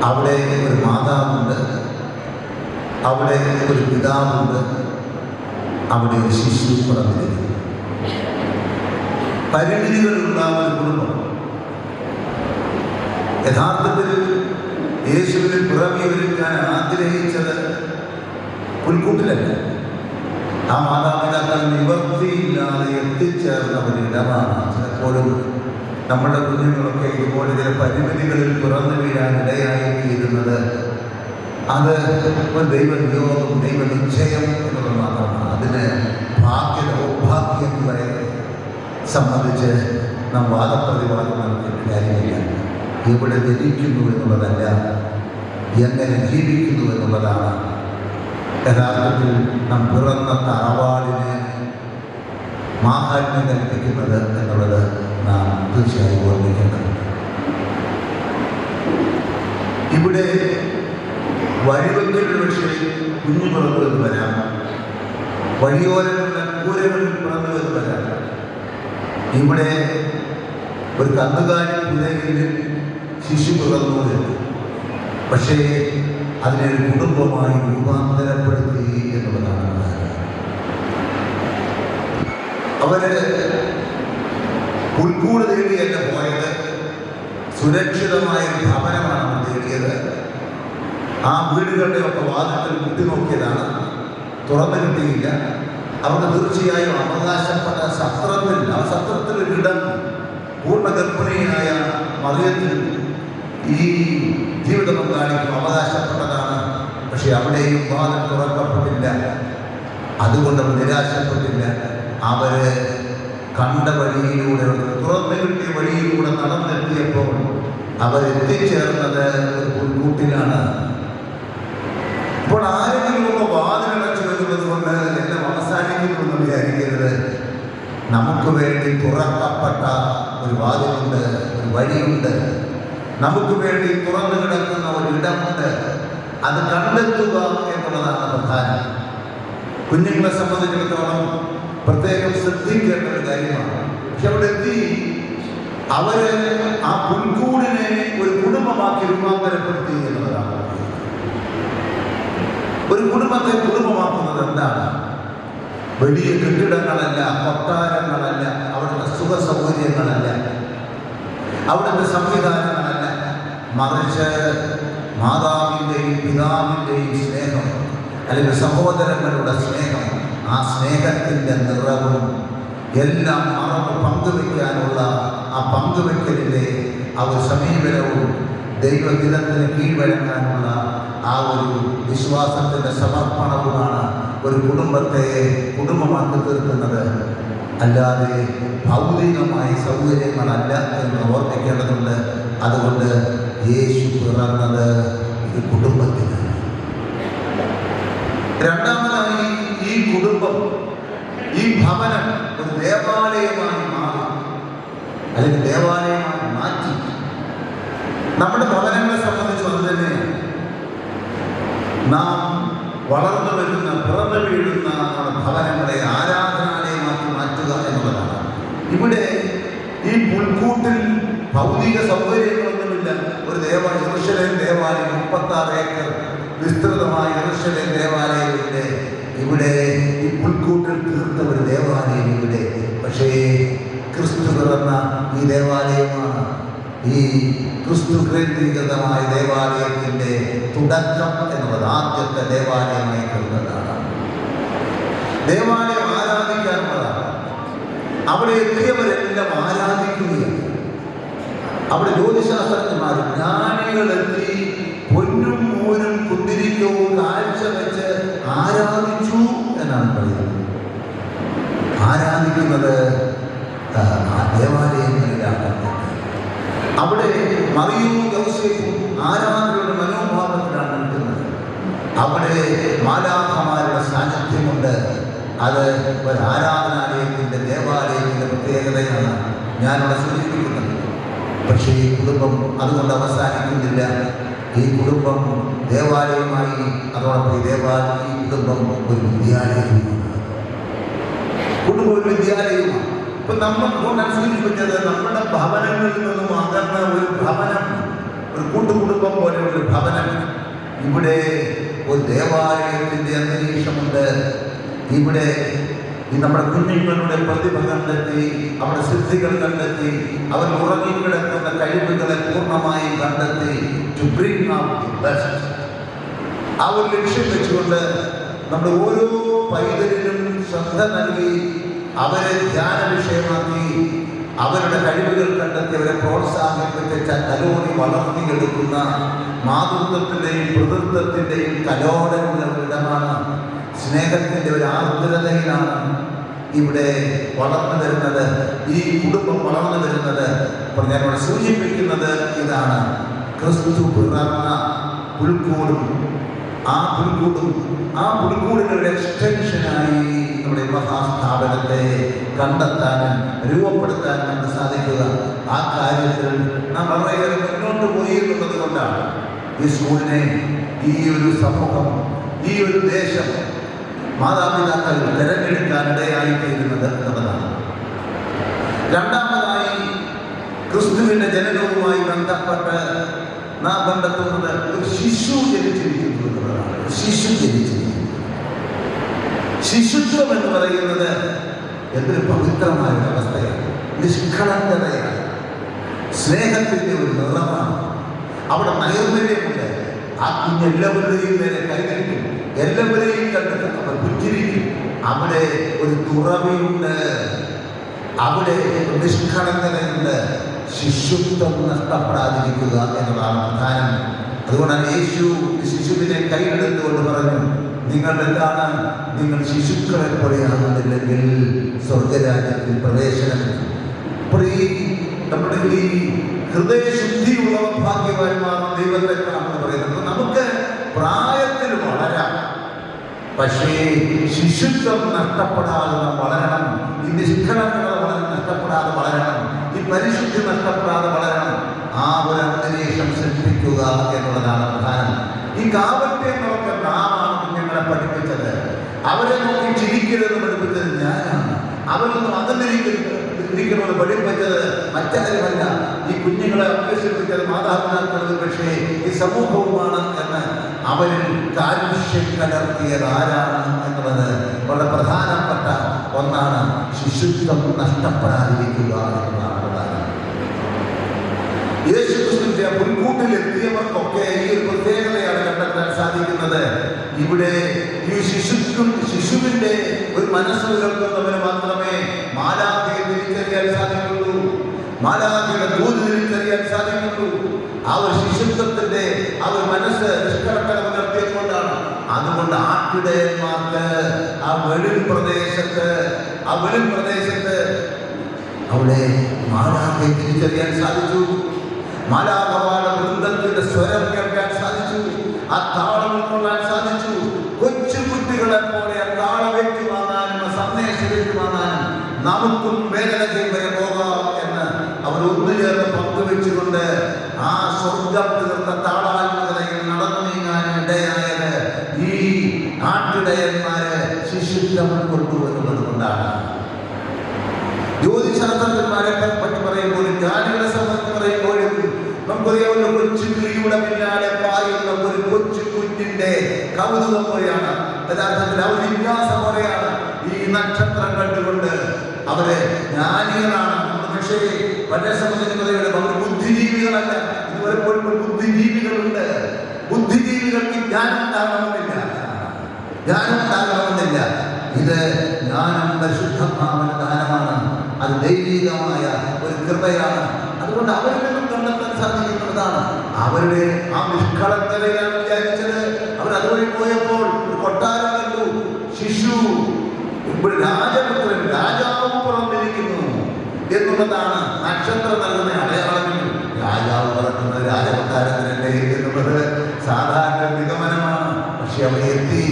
അവിടെ ഒരു മാതാവുണ്ട്, അവിടെ ഒരു പിതാവുണ്ട്, അവിടെ ഒരു ശിശു പിറന്നിരിക്കുന്നു. പരിമിതികളുള്ള ഒരു കുടുംബം. യഥാർത്ഥത്തിൽ യേശുവിനെ പിറവി ഒരുക്കാൻ ആഗ്രഹിച്ചത് പുൽക്കൂട്ടിലല്ല. ആ മാതാപിതാക്കൾ നിവർത്തിയില്ലാതെ എത്തിച്ചേർന്ന ഒരിടമാണ്. ചിലപ്പോഴും നമ്മുടെ കുഞ്ഞുങ്ങളൊക്കെ ഇതുപോലെ ചില പരിമിതികളിൽ പിറന്നു വീഴാൻ ഇടയായിത്തീരുന്നത് അത് ഒരു ദൈവനിയോഗം, ദൈവനിശ്ചയം എന്നുള്ളത് മാത്രമാണ്. അതിന് ദൗർഭാഗ്യങ്ങളെ സംബന്ധിച്ച് നാം വാദപ്രതിവാദം നടത്തിയിട്ട് കാര്യമില്ല. ഇവിടെ ജനിക്കുന്നു എന്നുള്ളതല്ല, എങ്ങനെ ജീവിക്കുന്നു എന്നുള്ളതാണ് യഥാർത്ഥത്തിൽ നാം പിറന്ന തറവാടിന് മാഹാത്മ്യം കൽപ്പിക്കുന്നത് എന്നുള്ളത് നാം തീർച്ചയായും ഓർമ്മിക്കേണ്ടതുണ്ട്. ഇവിടെ വഴിവെക്കലിൽ പക്ഷേ കുഞ്ഞു പിറന്നു വരാം, വഴിയോരങ്ങളുടെ കൂരകളിൽ പിറന്നു വരാം. ഇവിടെ ഒരു കന്നുകാലി പുരയിൽ ശിശു പിറന്നു, പക്ഷേ അതിനെ ഒരു കുടുംബമായി രൂപാന്തരപ്പെടുത്തി എന്നുള്ളതാണ്. അവര് പുൽക്കൂട് തേടിയല്ല പോയത്, സുരക്ഷിതമായ ഭവനമാണ് തേടിയത്. ആ വീടുകളുടെ ഒക്കെ വാതിൽക്കൽ കുത്തിനോക്കിയതാണ്, തുറന്നു കിട്ടിയില്ല. അവർക്ക് തീർച്ചയായും അവകാശപ്പെട്ട സത്രത്തിൽ, ആ സത്രത്തിലൊരിടം പൂർണ്ണ ഗർഭിണിയായ മറിയത്തിൽ ഈ ജീവിത പങ്കാളിക്കും അവകാശപ്പെട്ടതാണ്. പക്ഷെ അവിടെയും വാതിൽ തുറക്കപ്പെട്ടില്ല. അതുകൊണ്ട് അവർ നിരാശപ്പെട്ടില്ല. അവര് കണ്ട വഴിയിലൂടെ, തുറന്നു കിട്ടിയ വഴിയിലൂടെ നടന്നെത്തിയപ്പോൾ അവരെത്തിച്ചേർന്നത് ഒരു പുൽക്കൂട്ടിലാണ്. ഇപ്പോൾ ആരെങ്കിലും ഒന്ന് വാതിലടച്ചു വരുന്നത് കൊണ്ട് എല്ലാം അവസാനിക്കുമെന്ന് വിചാരിക്കരുത്. നമുക്ക് വേണ്ടി തുറക്കപ്പെട്ട ഒരു വാതിലുണ്ട്, ഒരു വഴിയുണ്ട്. നമുക്ക് വേണ്ടി തുറന്നു കിടക്കുന്ന ഒരു ഇടമുണ്ട്. അത് കണ്ടെത്തുക എന്നുള്ളതാണ് പ്രധാനം. കുഞ്ഞുങ്ങളെ സംബന്ധിച്ചിടത്തോളം പ്രത്യേകം ശ്രദ്ധിക്കേണ്ട ഒരു കാര്യമാണ്. പക്ഷെ അവിടെ എത്തി അവര് ആ പുൽക്കൂടിനെ ഒരു കുടുംബമാക്കി രൂപാന്തരപ്പെടുത്തി എന്നുള്ളതാണ്. ഒരു കുടുംബത്തെ കുടുംബമാക്കുന്നത് എന്താണ്? വലിയ കെട്ടിടങ്ങളല്ല, കൊട്ടാരങ്ങൾ അവിടുത്തെ സംവിധാനങ്ങളല്ല, മറിച്ച് മാതാവിൻ്റെയും പിതാവിൻ്റെയും സ്നേഹം, അല്ലെങ്കിൽ സഹോദരങ്ങളുടെ സ്നേഹം, ആ സ്നേഹത്തിൻ്റെ നിറവും എല്ലാം മറന്ന് പങ്കുവയ്ക്കാനുള്ള ആ പങ്കുവയ്ക്കലിൻ്റെ ആ ഒരു സമീപനവും ദൈവഹിതത്തിന് കീഴ്വഴങ്ങാനുള്ള ആ ഒരു വിശ്വാസത്തിൻ്റെ സമർപ്പണവുമാണ് ഒരു കുടുംബത്തെ കുടുംബമാക്കി തീർക്കുന്നത്. അല്ലാതെ ഭൗതികമായ സൗകര്യങ്ങളല്ല എന്ന് ഓർമ്മിക്കേണ്ടതുണ്ട്. അതുകൊണ്ട് യേശു പിറന്നത് ഒരു കുടുംബത്തിന്. രണ്ടാമതായി, ഈ കുടുംബം, ഈ ഭവനം ഒരു ദേവാലയമായി മാറി, അല്ലെങ്കിൽ ദേവാലയമായി മാറ്റി. നമ്മുടെ ഭവനങ്ങളെ സംബന്ധിച്ച് അത് തന്നെയാണ്. നാം വളർന്നു വരുന്ന, പിറന്നു വീഴുന്ന നമ്മുടെ ഭവനങ്ങളെ ആരാധനാലയമാക്കി മാറ്റുക എന്നുള്ളതാണ്. ഇവിടെ ഈ പുൽക്കൂട്ടിൽ ഭൗതിക സൗകര്യങ്ങളൊന്നുമില്ല. ഒരു യെരൂശലേം ദേവാലയം 36 ഏക്കർ വിസ്തൃതമായ യെരൂശലേം ദേവാലയമില്ലേ. ഇവിടെ ഈ പുൽക്കൂട്ടിൽ തീർത്ത ഒരു ദേവാലയം ഇവിടെ. പക്ഷേ ക്രിസ്തു പിറന്ന ഈ ദേവാലയമാണ് ഈ ക്രിസ്തു കേന്ദ്രീകൃതമായ ദേവാലയത്തിൻ്റെ തുടക്കം എന്നുള്ളത്. ആദ്യത്തെ ദേവാലയമായി തീർന്നതാണ്. ദേവാലയം ആരാധിക്കാനുള്ളതാണ്. അവിടെ എത്തിയവരെല്ലാം ആരാധിക്കുകയാണ്. അവിടെ ജ്യോതിശാസ്ത്രജ്ഞന്മാർ, ജ്ഞാനികളെത്തി പൊന്നും മൂരും കുന്തിരിക്കവും കാഴ്ച വെച്ച് ആരാധിച്ചു എന്നാണ് പറയുന്നത്. ആരാധിക്കുന്നത് ദേവാലയങ്ങളിലാണ്. അവിടെ മറിയവും യോസേഫും ആരാധനയുടെ മനോഭാവത്തിലാണ് നിൽക്കുന്നത്. അവിടെ മാലാഖമാരുടെ സാന്നിധ്യമുണ്ട്. അത് ഒരു ആരാധനാലയത്തിൻ്റെ, ദേവാലയത്തിൻ്റെ പ്രത്യേകതയാണ് ഞാനിവിടെ സൂചിപ്പിക്കുന്നത്. പക്ഷേ ഈ കുടുംബം അതുകൊണ്ട് അവസാനിക്കുന്നില്ല. ഈ കുടുംബം ദേവാലയമായി, അതോടൊപ്പം ഈ കുടുംബം ഒരു വിദ്യാലയവുമാണ്. കുടുംബം ഒരു വിദ്യാലയവുമാണ്. ഇപ്പൊ നമ്മൾക്കൊണ്ടാണ് സൂചിപ്പിച്ചത്, നമ്മുടെ ഭവനങ്ങളിൽ നിന്നും അകന്ന ഒരു ഭവനം, ഒരു കൂട്ടുകുടുംബം പോലെ ഒരു ഭവനം. ഇവിടെ ഒരു ദേവാലയത്തിൻ്റെ അന്തരീക്ഷമുണ്ട്. ഇവിടെ നമ്മുടെ കുഞ്ഞുങ്ങളുടെ പ്രതിഭ കണ്ടെത്തി, അവരുടെ സിദ്ധികൾ കണ്ടെത്തി, അവർ ഉറങ്ങിക്കിടക്കുന്ന കഴിവുകളെ പൂർണ്ണമായും കണ്ടെത്തി to bring out the best. ആ ഒരു ലക്ഷ്യം വെച്ചുകൊണ്ട് നമ്മുടെ ഓരോ പൈതലിനും ശ്രദ്ധ നൽകി, അവരെ ധ്യാന വിഷയമാക്കി, അവരുടെ കഴിവുകൾ കണ്ടെത്തി അവരെ പ്രോത്സാഹിപ്പിച്ച് തലോടി വളർത്തിയെടുക്കുന്ന മാതൃത്വത്തിൻ്റെയും പിതൃത്വത്തിൻ്റെയും കലോടനുള്ള ഇടമാണ്. സ്നേഹത്തിൻ്റെ ഒരു ആർദ്രതയിലാണ് ഇവിടെ വളർന്നു വരുന്നത്. ഈ കുടുംബം വളർന്നു വരുന്നത്. അപ്പോൾ ഞാനിവിടെ സൂചിപ്പിക്കുന്നത് ഇതാണ്, ക്രിസ്തു പിറന്ന പുൽക്കൂടും ആ പുൽക്കൂടിൻ്റെ ഒരു എക്സ്റ്റൻഷനായി നമ്മുടെ മഹാസ്ഥാപനത്തെ കണ്ടെത്താനും രൂപപ്പെടുത്താനും നമുക്ക് സാധിക്കുക. ആ കാര്യത്തിൽ നാം വളരെയേറെ മുന്നോട്ട് പോയി എന്നുള്ളത് കൊണ്ടാണ് ഈ സ്കൂളിനെ, ഈ ഒരു സമൂഹം, ഈ ഒരു ദേശം മാതാപിതാക്കൾ തിരഞ്ഞെടുക്കാനിടയായി തീരുന്നത് എന്നതാണ്. രണ്ടാമതായി, ക്രിസ്തുവിന്റെ ജനനവുമായി ബന്ധപ്പെട്ട് നാം കണ്ടെത്തുന്നത് ഒരു ശിശു ജനിച്ചിരിക്കുന്നു എന്നുള്ളതാണ്. ശിശു ജനിച്ചിരിക്കുന്നു. ശിശുത്വം എന്ന് പറയുന്നത് എന്തൊരു പവിത്രമായ അവസ്ഥയാണ്, നിഷ്കളങ്കതയാണ്, സ്നേഹത്തിന്റെ ഒരു നിറമാണ്. അവിടെ നൈർമല്യമുണ്ട്. ആ കുഞ്ഞ് എല്ലാവരുടെയും നേരെ കൈകഴിക്കും, എല്ലാവരെയും കണ്ടിട്ട് അവർ പുഞ്ചിരിക്കും. അവിടെ ഒരു തുറവിയുണ്ട്, അവിടെ നിഷ്കളങ്കതയുണ്ട്. ശിശുത്വം നഷ്ടപ്പെടാതിരിക്കുക എന്നതാണ് പ്രധാനം. അതുകൊണ്ടാണ് യേശു ശിശുവിനെ കൈയെടുത്തുകൊണ്ട് പറഞ്ഞു, നിങ്ങൾ ശിശുക്കളെ പോലെയാകുന്നില്ലെങ്കിൽ സ്വർഗരാജ്യത്തിൽ പ്രവേശനം. നമ്മുടെ ഈ ഹൃദയശുദ്ധിയുള്ള ഭാഗ്യവാന്മാർ ദൈവത്തെ നമ്മൾ പറയുന്നത്. നമുക്ക് പ്രായത്തിൽ വളരാം, പക്ഷേ ശിശുത്വം നഷ്ടപ്പെടാതെ വളരണം. ഈ നിഷ്കളങ്കത നഷ്ടപ്പെടാതെ വളരണം. ഈ പരിശുദ്ധി നഷ്ടപ്പെടാതെ വളരണം. ആ ഒരു അന്തരീക്ഷം സൃഷ്ടിക്കുക എന്നുള്ളതാണ് പ്രധാനം. ഈ കാവട്യങ്ങളൊക്കെ നാമാണ് കുഞ്ഞുങ്ങളെ പഠിപ്പിച്ചത്. അവരെ നോക്കി ചിരിക്കരുതെന്ന് പഠിപ്പിച്ചത് ഞാനാണ്. അവരൊന്നും അകന്നിരിക്കണമെന്ന് പഠിപ്പിച്ചത് മറ്റാരുമല്ല. ഈ കുഞ്ഞുങ്ങളെ അഭ്യസിപ്പിച്ചത് മാതാപിതാക്കൾ, പക്ഷേ ഈ സമൂഹവുമാണ് എന്ന് അവരിൽ കാരുഷ്യം കലർത്തിയത് ആരാണ് എന്നുള്ളത് വളരെ പ്രധാനപ്പെട്ട ഒന്നാണ്. ശിശുത്വം നഷ്ടപ്പെടാതിരിക്കുക എന്നതാണ് പ്രധാനം. യേശു ക്രിസ്തുവിന്റെ മുൻകൂട്ടിലെത്തിയവർക്കൊക്കെ ഈ ഒരു പ്രത്യേകതയാണ് കണ്ടെത്താൻ സാധിക്കുന്നത്. ഇവിടെ ഈ ശിശുവിന്റെ ഒരു മനസ്സ് ഉയർത്തുന്നവന് മാത്രമേ മാലാഖയെ തിരിച്ചറിയാൻ സാധിക്കുള്ളൂ, മാലാഖയുടെ ദൂത് തിരിച്ചറിയാൻ സാധിക്കുള്ളൂ. ആ ഒരു ശിശുത്വത്തിന്റെ ആ ഒരു മനസ്സ് നിഷ്കളങ്കത ഉയർത്തിയതുകൊണ്ടാണ്. അതുകൊണ്ട് ആട്ടിടയന്മാർക്ക് ആ വെളിൽ പ്രദേശത്ത് അവിടെ മാലാഖയെ തിരിച്ചറിയാൻ സാധിച്ചു. മാലാഖമാരുടെ വൃന്ദത്തിന്റെ സ്വരം കേൾക്കാൻ സാധിച്ചു. ആ താളം ഉൾക്കൊള്ളാൻ സാധിച്ചു. കൊച്ചു കുട്ടികളെ പോലെ ആ താളം ഏറ്റുവാങ്ങാനും സന്ദേശം ഏറ്റുവാങ്ങാനും നമുക്കും വേദനയ്ക്ക് വരെ പോകാം എന്ന് അവർ ഒന്നുചേർന്ന് പങ്കുവെച്ചുകൊണ്ട് ആ സ്വർഗത്തിൽ നിന്ന് താളാത്മകതയിൽ നടന്നു നീങ്ങാനും ഇടയായത് ഈ നാട്ടിടയന്മാരെ ശിശുത്വം കൊണ്ടുവരുന്നത് കൊണ്ടാണ്. ജ്യോതിശാസ്ത്രജ്ഞന്മാരെ പറ്റി പറയുമ്പോഴും ജ്ഞാനികളെ സംബന്ധിച്ച് പറയുമ്പോഴും നമുക്കറിയാവുന്ന കൊച്ചു കിളിയുടെ പിന്നാലെ പായുന്ന ഒരു കൊച്ചു കുഞ്ഞിന്റെ കൗതുകം പോലെയാണ്, യഥാർത്ഥത്തിൽ അവർ വിന്യാസം പോലെയാണ് ഈ നക്ഷത്രം കണ്ടുകൊണ്ട് അവരെ ജ്ഞാനികളാണ്. പക്ഷേ പല സംബന്ധിച്ച് അവർ ബുദ്ധിജീവികളല്ല. ഇത് പലപ്പോഴും ബുദ്ധിജീവികളുണ്ട്. ബുദ്ധിജീവികൾക്ക് ജ്ഞാനം ഉണ്ടാകണമെന്നില്ല. ഇത് ജ്ഞാനം പരിശുദ്ധാത്മാവിന്റെ ദാനമാണ്. അത് ദൈവികമായ ഒരു കൃപയാണ്. അതുകൊണ്ട് അവരിൽ നിന്നും കണ്ടെത്താൻ സാധിക്കുന്നതാണ്. അവരുടെ ആ നിഷ്കളങ്കതയാണ് വിചാരിച്ചത്. അവർ അതുവഴി പോയപ്പോൾ ഒരു കൊട്ടാരം കണ്ടു. ശിശു രാജപുത്രൻ, രാജാവ് പുറത്തിരിക്കുന്നു എന്നുള്ളതാണ് നക്ഷത്രം നൽകുന്ന അടയാളങ്ങൾ. രാജാവ് പറക്കുന്നത് രാജകൊട്ടാരത്തിനല്ലേ എന്നുള്ളത് സാധാരണ നിഗമനമാണ്. പക്ഷെ അവിടെ എത്തി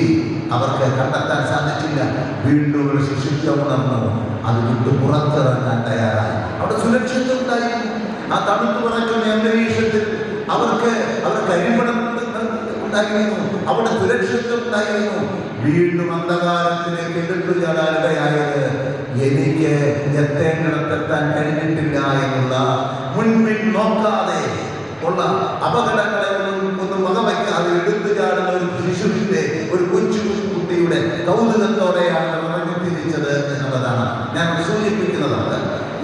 അവർക്ക് കണ്ടെത്താൻ സാധിച്ചില്ല. വീണ്ടും ഒരു ശിശുത്വം ഉണർന്നു. അത് വിട്ട് പുറത്തിറങ്ങാൻ തയ്യാറായി. അവിടെ സുരക്ഷിതം ഉണ്ടായിരുന്നു. ആ തണുത്തു പറക്കുന്ന അന്തരീക്ഷത്തിൽ അവർക്ക് കരിമ്പടം ഉണ്ടായിരുന്നു. അവിടെ സുരക്ഷിതം ഉണ്ടായിരുന്നു. വീണ്ടും അന്ധകാരത്തിലേക്ക് എടുത്തു ചാടാനിടയായത് എനിക്ക് എത്തേണ്ടിടത്തെത്താൻ കഴിഞ്ഞിട്ടില്ല എന്നുള്ള മുൻപിൽ നോക്കാതെ ഉള്ള അപകടങ്ങളെ ഒന്നും വകവയ്ക്കാതെ എടുത്തു ചാടുന്ന ഒരു ശിശുവിന്റെ ഒരു കൊച്ചു കുട്ടിയുടെ കൗതുകത്തോടെയാണ് തിരിച്ചത് എന്നുള്ളതാണ് ഞാൻ സൂചിപ്പിക്കുന്നത്.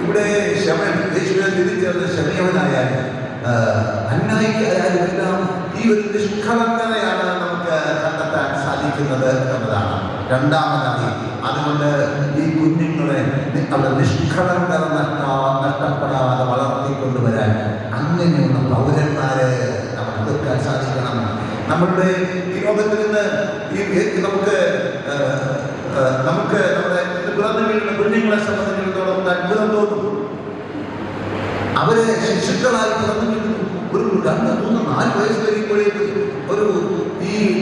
ഇവിടെ യേശുവിനെ തിരിച്ചത് ക്ഷമയവനായാലും അന്യായിക്കായാലും എല്ലാം ഈ ഒരു നിഷ്കളങ്കതയാണ് നമുക്ക് കണ്ടെത്താൻ സാധിക്കുന്നത് എന്നതാണ്. രണ്ടാമതായി അതുകൊണ്ട് ഈ കുഞ്ഞുങ്ങളെ അവരുടെ നിഷ്കളങ്കത നഷ്ടപ്പെടാതെ വളർത്തിക്കൊണ്ടുവരാൻ അങ്ങനെയുള്ള പൗരന്മാരെ നമ്മൾ തീർക്കാൻ സാധിക്കണം. നമ്മളുടെ ഈ ലോകത്തിൽ നിന്ന് നമുക്ക് നമ്മുടെ പിറന്നു വീഴുന്ന കുഞ്ഞുങ്ങളെ സംബന്ധിച്ചിടത്തോളം അത്ഭുതം തോന്നും. അവരെ ശിശുക്കളായി പിറന്നു വീഴുന്നു. ഒരു 2, 3, 4 വയസ്സ് കഴിയുമ്പോഴേക്കും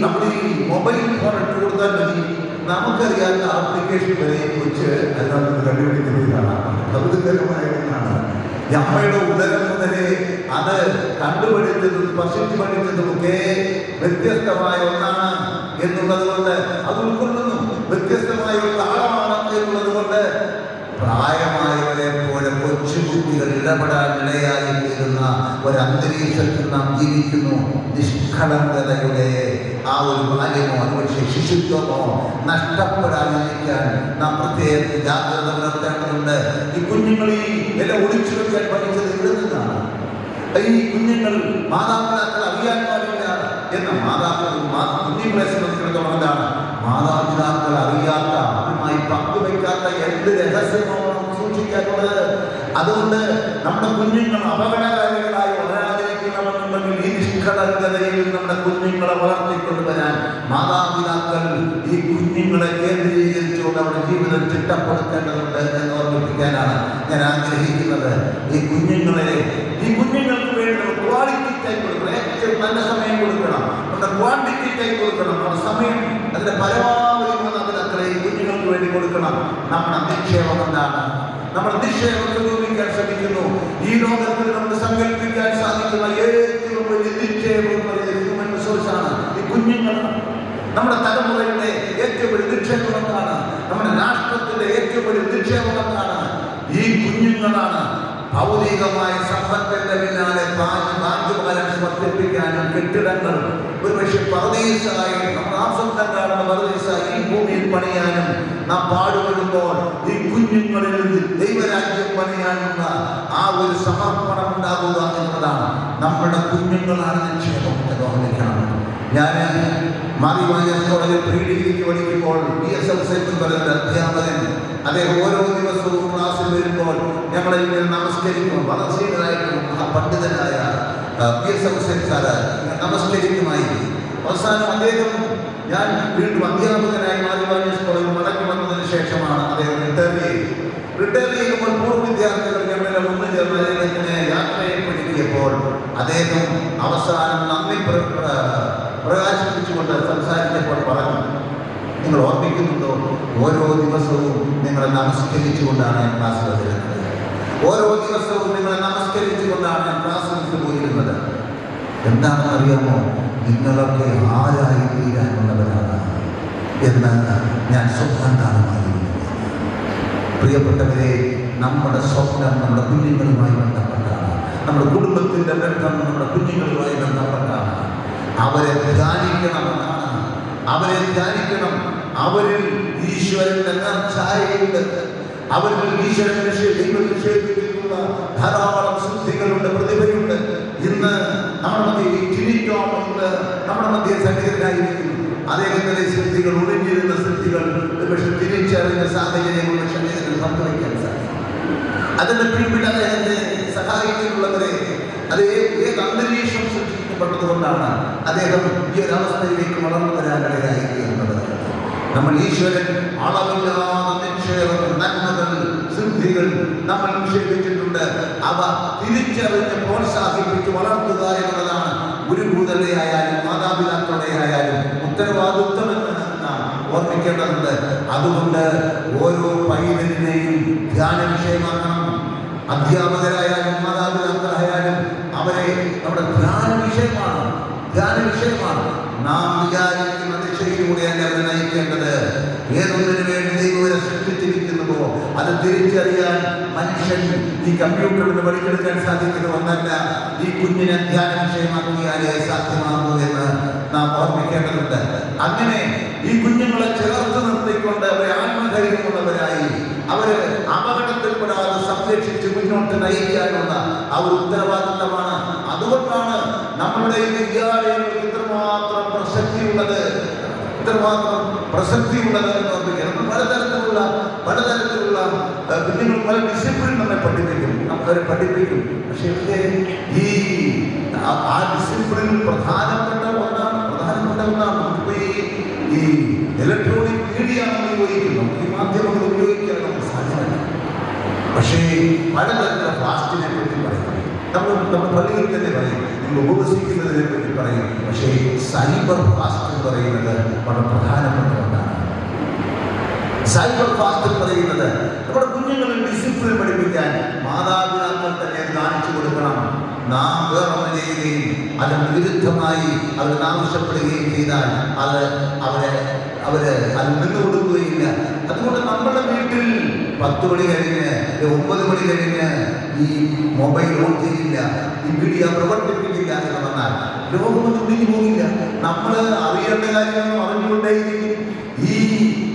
നമ്മൾ ഈ മൊബൈൽ ഫോൺ ഇട്ട് കൊടുത്താൽ മതി, നമുക്കറിയാത്ത ആപ്ലിക്കേഷൻ വരെ കുറിച്ച് അതിനകത്ത് കണ്ടുപിടിക്കുന്നതാണ്. കൗതുകരമായ ഒന്നാണ്. അമ്മയുടെ ഉദരം മുതലേ അത് കണ്ടുപിടിച്ചതും സ്പർശിച്ചു പഠിച്ചതുമൊക്കെ വ്യത്യസ്തമായ ഒന്നാണ് എന്നുള്ളത് കൊണ്ട് അത് ഉൾക്കൊള്ളുന്നു. വ്യത്യസ്തമായ ഒരു താളമാണ് എന്നുള്ളത് കൊണ്ട് പ്രായമായവരെ പോലെ കൊച്ചുകുട്ടികൾ ഇടപെടാൻ ഇടയായി തീരുന്ന ഒരന്തരീക്ഷത്തിൽ നാം ജീവിക്കുന്നു. നിഷ്കളങ്കതയുടെ ആ ഒരു ബാല്യമോ അതുപക്ഷെ ശിശുത്വമോ നഷ്ടപ്പെടാതിരിക്കാൻ നാം പ്രത്യേക ജാഗ്രത പുലർത്തേണ്ടതുണ്ട്. ഈ കുഞ്ഞുങ്ങൾ എല്ലാം ഒളിച്ചു വെക്കാൻ പഠിച്ചത് ഇവിടെ നിന്നാണ്. ഈ കുഞ്ഞുങ്ങൾ മാതാപിതാക്കൾ അറിയാൻ പാടില്ല എന്ന കുഞ്ഞുങ്ങളെ സംബന്ധിച്ചിടത്തോളം എന്താണ് മാതാപിതാക്കൾ അറിയാത്ത അവരുമായി പങ്കുവയ്ക്കാത്ത എന്ത് രഹസ്യമാണ് സൂക്ഷിക്കാനുള്ളത്. അതുകൊണ്ട് നമ്മുടെ കുഞ്ഞുങ്ങൾ അപകടകാരികളായി വളരാതിരിക്കണമെന്നുണ്ടെങ്കിൽ ഈ നിഷ്കളങ്കതയിൽ നമ്മുടെ കുഞ്ഞുങ്ങളെ വളർത്തിക്കൊണ്ടുവരാൻ മാതാപിതാക്കൾ ഈ കുഞ്ഞുങ്ങളെ കേന്ദ്രീകരിച്ചുകൊണ്ട് അവരുടെ ജീവിതം ചിട്ടപ്പെടുത്തേണ്ടതുണ്ട് എന്ന് ഓർമ്മിപ്പിക്കാനാണ് ഞാൻ ആഗ്രഹിക്കുന്നത്. ഈ കുഞ്ഞുങ്ങൾക്ക് വേണ്ടി ക്വാളിറ്റി ടൈം കൊടുക്കണം. ഏറ്റവും നല്ല സമയം കൊടുക്കണം. നമ്മുടെ ക്വാണ്ടിറ്റി ടൈം കൊടുക്കണം. നമ്മുടെ സമയം അതിന്റെ പരമാവധി മാതാപിതാക്കളെ ഈ കുഞ്ഞുങ്ങൾക്ക് വേണ്ടി കൊടുക്കണം. നമ്മുടെ നിക്ഷേപം എന്താണ്? നമ്മൾ നിക്ഷേപം സ്വരൂപിക്കാൻ ശ്രമിക്കുന്നു. ഈ ലോകത്തിൽ നമുക്ക് സങ്കല്പിക്കാൻ സാധിക്കുന്ന ഏറ്റവും വലിയ നിക്ഷേപം ഹ്യൂമൻ റിസോഴ്സാണ് ഈ കുഞ്ഞുങ്ങൾ. നമ്മുടെ തലമുറയുടെ ഏറ്റവും വലിയ നിക്ഷേപം എന്താണ്? നമ്മുടെ രാഷ്ട്രത്തിന്റെ ഏറ്റവും വലിയ നിക്ഷേപം എന്താണ്? ഈ കുഞ്ഞുങ്ങളാണ്. ഭൗതികമായ സമ്പത്തിന്റെ പിന്നാലെ ബാങ്കുകാലം സമർപ്പിക്കാനും കെട്ടിടങ്ങൾ ഒരുപക്ഷെ പർദീസായി നമ്മൾ ആസക്തം കാണുന്ന പർദീസായി ഈ ഭൂമിയിൽ പണിയാനും നാം പാടുപെടുമ്പോൾ ഈ കുഞ്ഞുങ്ങളിൽ ദൈവരാജ്യം പണിയാനുള്ള ആ ഒരു സമർപ്പണം ഉണ്ടാകുക എന്നതാണ്. കുഞ്ഞുങ്ങളാണ് നിക്ഷേപം എന്ന് ഓർമ്മിക്കണം. ഞാൻ മാറി വാര്യസ് കോളേജിൽ പ്രീ ഡിഗ്രിക്ക് പഠിക്കുമ്പോൾ BSF എന്ന് പറയുന്ന അധ്യാപകൻ അദ്ദേഹം ഓരോ ദിവസവും ക്ലാസ്സിൽ വരുമ്പോൾ ഞങ്ങളെ ഇങ്ങനെ നമസ്കരിക്കും. വളരെ സീനിയറായിട്ടും പണ്ഡിതനായ BSF സാറ് നമസ്കരിക്കുമായി. അവസാനം അദ്ദേഹം ഞാൻ വീണ്ടും അധ്യാപകനായി മാറി വാര്യസ് കോളേജിൽ മടങ്ങി വന്നതിന് ശേഷമാണ് അദ്ദേഹം റിട്ടയർ ചെയ്യുമ്പോൾ പൂർവ്വ വിദ്യാർത്ഥികൾ ഞങ്ങളെ ഒന്ന് ചേർന്ന് ഇങ്ങനെ യാത്രയെ പഠിപ്പിക്കുമ്പോൾ അദ്ദേഹം അവസാനം നന്ദി പ്രകാശിപ്പിച്ചുകൊണ്ട് സംസാരിച്ചപ്പോൾ പറഞ്ഞു, നിങ്ങൾ ഓർമ്മിക്കുന്നുണ്ടോ, ഓരോ ദിവസവും നിങ്ങളെ നമസ്കരിച്ചുകൊണ്ടാണ് ഞാൻ ക്ലാസ്സിൽ വരുന്നത്. ഓരോ ദിവസവും നിങ്ങളെ നമസ്കരിച്ചുകൊണ്ടാണ് ഞാൻ ക്ലാസ്സിൽ പോയിരുന്നത്. എന്താണെന്ന് അറിയാമോ, നിങ്ങളൊക്കെ ആരായി തീരാനുള്ളവരാണ് എന്ന് ഞാൻ സ്വപ്നം കാണുമായിരുന്നു. പ്രിയപ്പെട്ടവരെ, നമ്മുടെ സ്വപ്നം നമ്മുടെ കുഞ്ഞുങ്ങളുമായി ബന്ധപ്പെട്ടാണ്. നമ്മുടെ കുടുംബത്തിൻ്റെ ബന്ധം നമ്മുടെ കുഞ്ഞുങ്ങളുമായി ബന്ധപ്പെട്ടാണ്. അവരെ ധ്യാനിക്കണമെന്നാണ്. അവരെ ധ്യാനിക്കണം. അവരിൽ ഈശ്വരന്റെ ഛായയുണ്ട്. അവരിൽ ഈശ്വരൻ നിക്ഷേപിച്ചിട്ടുള്ള ധാരാളം സിദ്ധികളുണ്ട്, പ്രതിഭയുണ്ട്. ഇന്ന് നമ്മുടെ മധ്യ ഇന്ന് നമ്മുടെ മധ്യ സംഗീതനായിരിക്കുന്നു. അദ്ദേഹത്തിന്റെ സിദ്ധികൾ, ഒളിഞ്ഞിരുന്ന സിദ്ധികൾ പക്ഷെ തിരിച്ചറിഞ്ഞ സാഹചര്യങ്ങളുടെ സംഗീതത്തിൽ പങ്കുവയ്ക്കാൻ സാധിക്കും. അതിന്റെ പിന്നിൽ അദ്ദേഹത്തെ സഹായിച്ചിട്ടുള്ളവരെ അത് ഏത് അന്തരീക്ഷം സൃഷ്ടിക്കപ്പെട്ടതുകൊണ്ടാണ് അദ്ദേഹം ഈ ഒരു അവസ്ഥയിലേക്ക് വളർന്നു വരാനിടയായിരിക്കുന്നത്. നമ്മൾ ഈശ്വരൻ അളവില്ലാതെ നിക്ഷേപം, നന്മകൾ, സിദ്ധികൾ നമ്മൾ നിക്ഷേപിച്ചിട്ടുണ്ട്. അവ തിരിച്ചറിഞ്ഞ് പ്രോത്സാഹിപ്പിച്ച് വളർത്തുക എന്നതാണ് ഗുരുഭൂതരുടെയായാലും മാതാപിതാക്കളുടെയായാലും ഉത്തരവാദിത്വമെന്ന് നാം ഓർമ്മിക്കേണ്ടതുണ്ട്. അതുകൊണ്ട് ഓരോ പൈതലിനെയും ധ്യാന വിഷയമാക്കണം. അധ്യാപകരായാലും മാതാപിതാക്കളായാലും അവരെ നമ്മുടെ ധ്യാന വിഷയമാണ്. നാം വിചാരിക്കുന്ന ദിശയിലൂടെയല്ല അവരെ നയിക്കേണ്ടത്. ഏതൊന്നിനു വേണ്ടി ദൈവം അവരെ സൃഷ്ടിച്ചിരിക്കുന്നുവോ അത് തിരിച്ചറിയാൻ മനുഷ്യൻ ഈ കമ്പ്യൂട്ടറിൽ പഠിച്ചെടുക്കാൻ സാധിക്കുന്ന ഒന്നല്ല. ഈ കുഞ്ഞിനെ ധ്യാന വിഷയമാക്കിയാലേ സാധ്യമാകൂ എന്ന് നാം ഓർമ്മിക്കേണ്ടതുണ്ട്. അങ്ങനെ ഈ കുഞ്ഞുങ്ങളെ ചേർത്ത് നിർത്തിക്കൊണ്ട് അവരെ ആത്മധൈര്യമുള്ളവരായി അവരെ അപകടത്തിൽപ്പെടാതെ സംരക്ഷിച്ച് മുന്നോട്ട് നയിക്കാനുള്ള ആ ഒരു ഉത്തരവാദിത്തമാണ്. അതുകൊണ്ടാണ് നമ്മളുടെ ഈ വിദ്യാലയങ്ങൾക്ക് ഇത്രമാത്രം പ്രസക്തിയുള്ളത് എന്ന് ഓർമ്മിക്കണം. പലതരത്തിലുള്ള കുഞ്ഞുങ്ങൾ പല ഡിസിപ്ലിൻ നമ്മെ പഠിപ്പിക്കും, നമുക്കവരെ പഠിപ്പിക്കും. പക്ഷേ ഈ ആ ഡിസിപ്ലിനിൽ പ്രധാനപ്പെട്ട ഒന്നാണ് നമുക്ക് ഈ ഇലക്ട്രോണിക് മീഡിയ നമ്മൾ ഉപയോഗിക്കുന്നു. ഈ മാധ്യമങ്ങൾ ഉപയോഗിക്കാൻ നമുക്ക് സാധ്യമല്ല. പക്ഷേ പലതരത്തിലുള്ള ഫാസ്റ്റിനെ പറ്റി പറയും. നമ്മൾ പള്ളിയിൽ തന്നെ പറയും, നിങ്ങൾ ഉപവസിക്കുന്നതിനെ പറ്റി പറയും. പക്ഷേ സൈബർ ഫാസ്റ്റ് എന്ന് പറയുന്നത് വളരെ പ്രധാനപ്പെട്ട ഒന്നാണ്. സൈബർ ഫാസ്റ്റ് എന്ന് പറയുന്നത് നമ്മുടെ കുഞ്ഞുങ്ങളിൽ ഡിസിപ്ലിൻ പഠിപ്പിക്കാൻ മാതാപിതാക്കൾ തന്നെ കാണിച്ചു കൊടുക്കണം. നാം വേറൊന്ന് ചെയ്യുകയും അതിന് വിരുദ്ധമായി അവർ ആവശ്യപ്പെടുകയും ചെയ്താൽ അവര് അത് നിന്നുകൊടുക്കുകയില്ല. അതുകൊണ്ട് നമ്മുടെ വീട്ടിൽ 10 മണി കഴിഞ്ഞ് 9 മണി കഴിഞ്ഞ് ഈ മൊബൈൽ ഓൺ ചെയ്യില്ല, ഈ മീഡിയ പ്രവർത്തിപ്പിക്കില്ല എന്ന് പറഞ്ഞാൽ ലോകമൊന്നും ഒന്നിഞ്ഞു പോകില്ല. നമ്മൾ അറിയേണ്ട കാര്യങ്ങളും അറിഞ്ഞുകൊണ്ടേയിരിക്കും. ഈ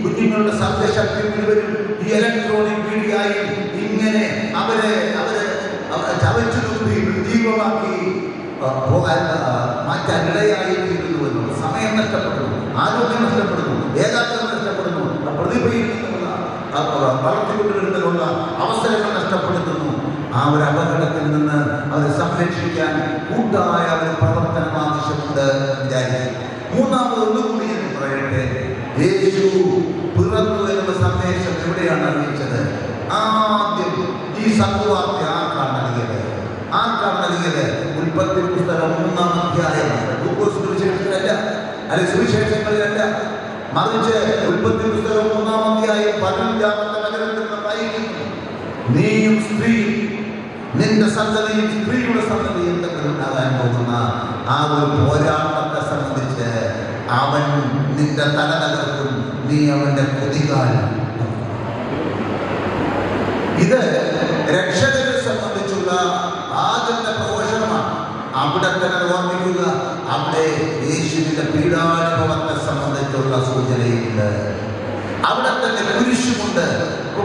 കുഞ്ഞുങ്ങളുടെ ശബ്ദശക്തി മുഴുവനും ഈ ഇലക്ട്രോണിക് മീഡിയയിൽ ഇങ്ങനെ അവരെ ചവച്ചു നിർത്തി നിർജീവമാക്കി പോകാൻ മാറ്റാനിടയായിരിക്കുന്നു. സമയം നഷ്ടപ്പെടുന്നു, ആരോഗ്യം നഷ്ടപ്പെടുന്നു, ഏകാഗ്രത നഷ്ടപ്പെടുന്നു, പ്രതിഭയിൽ നിന്നുള്ള വളർത്തിക്കൊണ്ടുവരുന്നതിനുള്ള അവസരങ്ങൾ നഷ്ടപ്പെടുത്തുന്നു. ആ ഒരു അപകടത്തിൽ നിന്ന് അവരെ സംരക്ഷിക്കാൻ കൂട്ടായ ഒരു പ്രവർത്തനം ആവശ്യമുണ്ട് വിചാരിക്കും. മൂന്നാമത് ഒന്നുകൂടി എന്ന് പറയട്ടെ, യേശു പിറന്നു എന്ന സന്ദേശം എവിടെയാണ് അറിയിച്ചത്? ആദ്യം ഈ സത്വാർത്ത ആർക്കാണ് നൽകിയത്? ഉൽപ്പത്തി പുസ്തകം 3-ാം അധ്യായം. സുവിശേഷത്തിലല്ല, അല്ലെങ്കിൽ സുവിശേഷങ്ങളിലല്ല, മറിച്ച് ഉൽപ്പത്തി പുസ്തകം 3-ാം അധ്യായം 15-ാമത്തെ വചനത്തിൽ നിന്ന് വായിക്കുന്നു, നീയും സ്ത്രീയും നിന്റെ സന്തതിയും സ്ത്രീയുടെ സന്തതിയും തമ്മിലുണ്ടാകാൻ പോകുന്ന ആ ഒരു പോരാട്ടത്തെ സംബന്ധിച്ച് അവൻ നിന്റെ തല തകർക്കും, നീ അവന്റെ കുതികാൽ. ഇത് രക്ഷകരെ സംബന്ധിച്ചുള്ള ആദ്യത്തെ പ്രഘോഷണമാണ്. അവിടെ തന്നെ ഓർമ്മിക്കുക, അവിടെ യേശുവിന്റെ പീഡാനുഭവത്തെ സംബന്ധിച്ചുള്ള സൂചനയുണ്ട്. അവിടെ തന്നെ കുരിശുമുണ്ട്.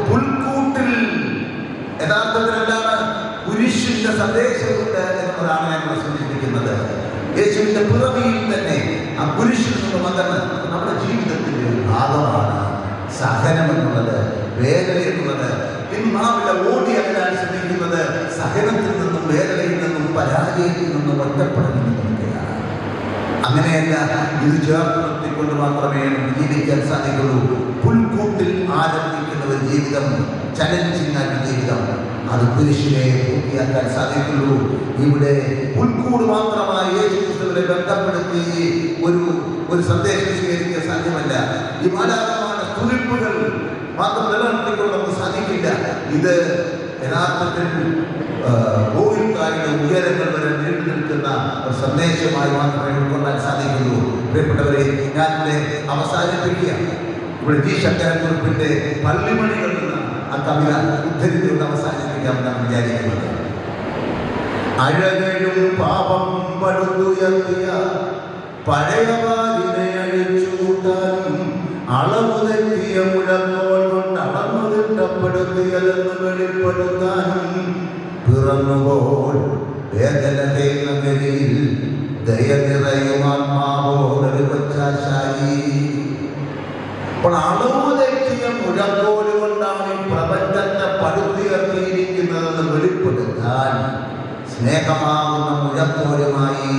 പുൽക്കൂട്ടിൽ യഥാർത്ഥത്തിൽ എന്താണ്? കുരിശിന്റെ സന്ദേശമുണ്ട് എന്നതാണ് ഞങ്ങൾ സൂചിപ്പിക്കുന്നത്. ആഗ്രഹിക്കുന്നത്. യേശുവിന്റെ പിറവിയിൽ തന്നെ ആ കുരിശിൽ നിന്ന് വന്നത് നമ്മുടെ ജീവിതത്തിന്റെ ഒരു ഭാഗമാണ്. സഹനം എന്നുള്ളത്, വേദന എന്നുള്ളത്. ഇന്ന് നാം ഇവിടെ ഓടി അകലാൻ ശ്രമിക്കുന്നത് സഹനത്തിൽ നിന്നും, വേദനയിൽ നിന്നും, പരാജയത്തിൽ നിന്നും, ഒറ്റപ്പെടലിൽ നിന്നൊക്കെയാണ്. അങ്ങനെയല്ല, ഇത് ചേർത്ത് നിർത്തിക്കൊണ്ട് മാത്രമേ ജീവിക്കാൻ സാധിക്കുള്ളൂ. പുൽക്കൂട്ടിൽ ആരംഭിക്കുന്ന ഒരു ജീവിതം, ചലഞ്ചിങ് ആയിട്ടുള്ള ജീവിതം, അത് കുരിശിനെ പൂർത്തിയാക്കാൻ സാധിക്കുള്ളൂ. ഇവിടെ പുൽക്കൂട് മാത്രമായി യേശുക്രിസ്തുവിനെ ബന്ധപ്പെടുത്തി ഒരു സന്ദേശം സ്വീകരിക്കാൻ സാധ്യമല്ല. ഈ മാലാഖമാരുടെ തുറിപ്പുകൾ മാത്രം നിലനിർത്തിക്കൊണ്ട് നമുക്ക് സാധിക്കില്ല. ഇത് യഥാർത്ഥത്തിൽ കോവിൽക്കാരുടെ ഉയരങ്ങൾ വരെ നീണ്ടു നിൽക്കുന്ന ഒരു സന്ദേശമായി മാത്രമേ ഉൾക്കൊള്ളാൻ സാധിക്കുള്ളൂ. പ്രിയപ്പെട്ടവരെ, ഞാനിവിടെ അവസാനിപ്പിക്കുക. ഇവിടെ ജി ശങ്കരക്കുറുപ്പിന്റെ പള്ളിമണികളിൽ നിന്ന് ആ കവിത ഉദ്ധരിച്ചുകൊണ്ട് അവസാനിപ്പിക്കാമെന്നാണ് വിചാരിക്കുന്നത്. അഴകഴും പാപം പടുത്തുയർത്തിയ പഴയവാരിനെ അഴിച്ചുകൂട്ടാനും അളവ് തെറ്റിയ മുഴക്കോൾ കൊണ്ട് അളന്നു തിട്ടപ്പെടുത്തിയതെന്ന് വെളിപ്പെടുത്താനും പിറന്നുപോൾ വേദന തേങ്ങയിൽ ദയ നിറയും ആത്മാവോടൊരു കൊച്ചാശായി. അപ്പോൾ അളവ് തെറ്റിയ മുഴക്കോൾ കൊണ്ടാണ് ഈ പ്രപഞ്ചത്തെ പടുത്തുയർത്തിയിരിക്കുന്നതെന്ന് വെളിപ്പെടുത്താൻ സ്നേഹമാകുന്ന മുഴക്കോലുമായി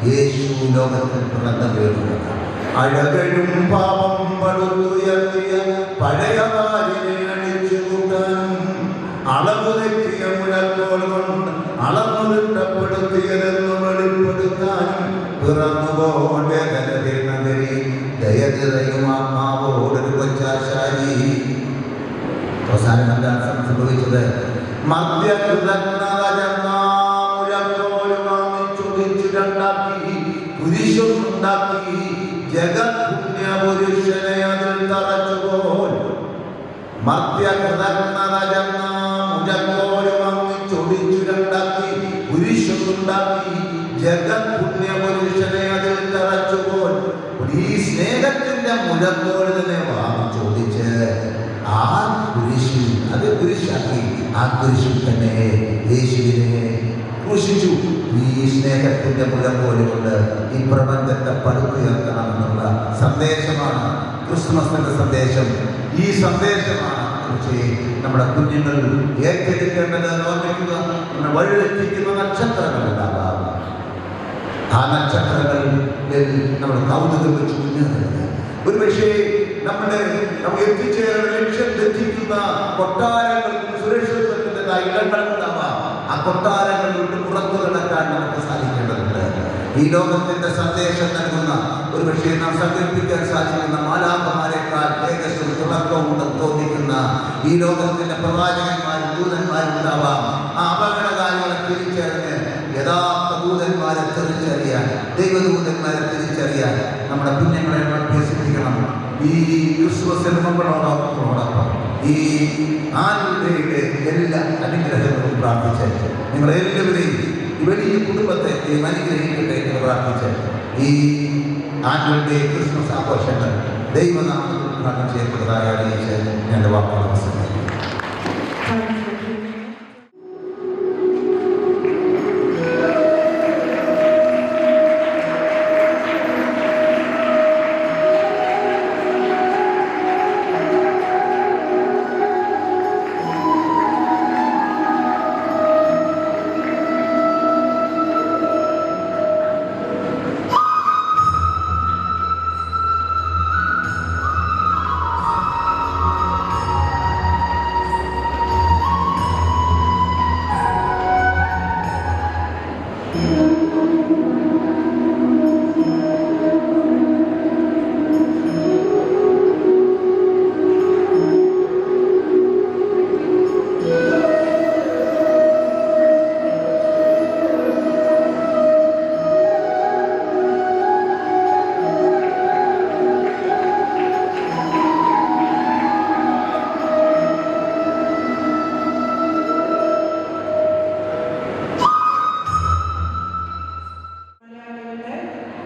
യേശു ലോകത്തിൽ പിറന്നു വീഴുന്നത്. അഴകഴും പാപം പടുത്തുയർത്തിയ പഴയവാരിനെ അഴിച്ചുകൂട്ടാനും അളവ് തെറ്റിയ മുഴക്കോൽ കൊണ്ട് അളന്നു തിട്ടപ്പെടുത്തിയതെന്ന് വെളിപ്പെടുത്താനും പിറന്നുപോൽ വേദന തീർന്നതിൽ ദയതിറയും ആത്മാവോടൊരു കൊച്ചാശാരി. അവസാനം എന്താണ് സംഭവിച്ചത്? മദ്യകൃതജ്ഞാമുഴക്കോലുമാക്കി കുരിശുണ്ടാക്കി ജഗത്പുണ്യപുരുഷനെ അതിൽ തറച്ചുപോൽ. മദ്യകൃതജ്ഞാമുഴക്കോലുമാക്കി ചൊടിച്ചുണ്ടാക്കി കുരിശുണ്ടാക്കി ജഗത്പുണ്യപുരുഷനെ അതിൽ തറച്ചുപോൽ. ഈ സ്നേഹത്തിന്റെ മുഴക്കോൽ തന്നെ ചോദിച്ച് ആ കുരിശിൽ അത് കുരിശാക്കി, ആ കുരിശിൽ തന്നെ യേശുവിനെ ക്രൂശിച്ചു. ഈ സ്നേഹത്തിന്റെ മുഴക്കോല് കൊണ്ട് ഈ പ്രപഞ്ചത്തെ പടുത്തുയർത്തണമെന്നുള്ള സന്ദേശമാണ് ക്രിസ്മസിന്റെ സന്ദേശം. ഈ സന്ദേശമാണ് നമ്മുടെ കുഞ്ഞുങ്ങൾ ഏറ്റെടുക്കേണ്ടത്. ഓർമ്മിക്കുക, നമ്മുടെ വഴിതെറ്റിക്കുന്ന നക്ഷത്രങ്ങൾ ഉണ്ടാകാം. ആ നക്ഷത്രങ്ങളിൽ നമ്മുടെ കൗതുകം വെച്ച് മുന്നേറുന്നത്. ഒരു പക്ഷേ നമ്മൾ എത്തിച്ചേരുന്ന ലക്ഷ്യം തെറ്റിക്കുന്ന കൊട്ടാരങ്ങൾക്ക് സുരക്ഷിതത്വത്തിൻ്റെതായ ഇടങ്ങളുണ്ടാവാം. ആ കൊട്ടാരങ്ങളിലൂടെ പുറത്തു കിടക്കാൻ നമുക്ക് സാധിക്കേണ്ടതുണ്ട്. ഈ ലോകത്തിന്റെ സന്ദേശം നൽകുന്ന ഒരു പക്ഷേ നാം സങ്കല്പിക്കാൻ സാധിക്കുന്ന മാലാഖമാരെക്കാൾ തേജസ്സും തിളക്കവും തോന്നിക്കുന്ന ഈ ലോകത്തിന്റെ പ്രവാചകന്മാരും ദൂതന്മാരും ഉണ്ടാവാം. ആ അപകടകാരികളെ തിരിച്ചറിഞ്ഞ് യഥാർത്ഥ ദൂതന്മാരെ തിരിച്ചറിയാൻ, ദൈവദൂതന്മാരെ തിരിച്ചറിയാൻ നമ്മുടെ കുഞ്ഞുങ്ങളെ അഭ്യസിപ്പിക്കണം. ഈ ക്രിസ്മസിന് നമ്മളോടൊപ്പം ഈ ആനുവൽഡേയുടെ എല്ലാ അനുഗ്രഹങ്ങളും പ്രാർത്ഥിച്ച് നിങ്ങളെല്ലാവരെയും ഈ വലിയ കുടുംബത്തെ അനുഗ്രഹിക്കട്ടെ എന്ന് പ്രാർത്ഥിച്ച് ഈ ആനുവൽഡേ ക്രിസ്മസ് ആഘോഷങ്ങൾ ദൈവനാമത്തിൽ ഉദ്ഘാടനം ചെയ്യപ്പെട്ടതായി അറിയിച്ച് ഞാൻ വാക്കുകൾ അവസാനിപ്പിക്കുന്നു.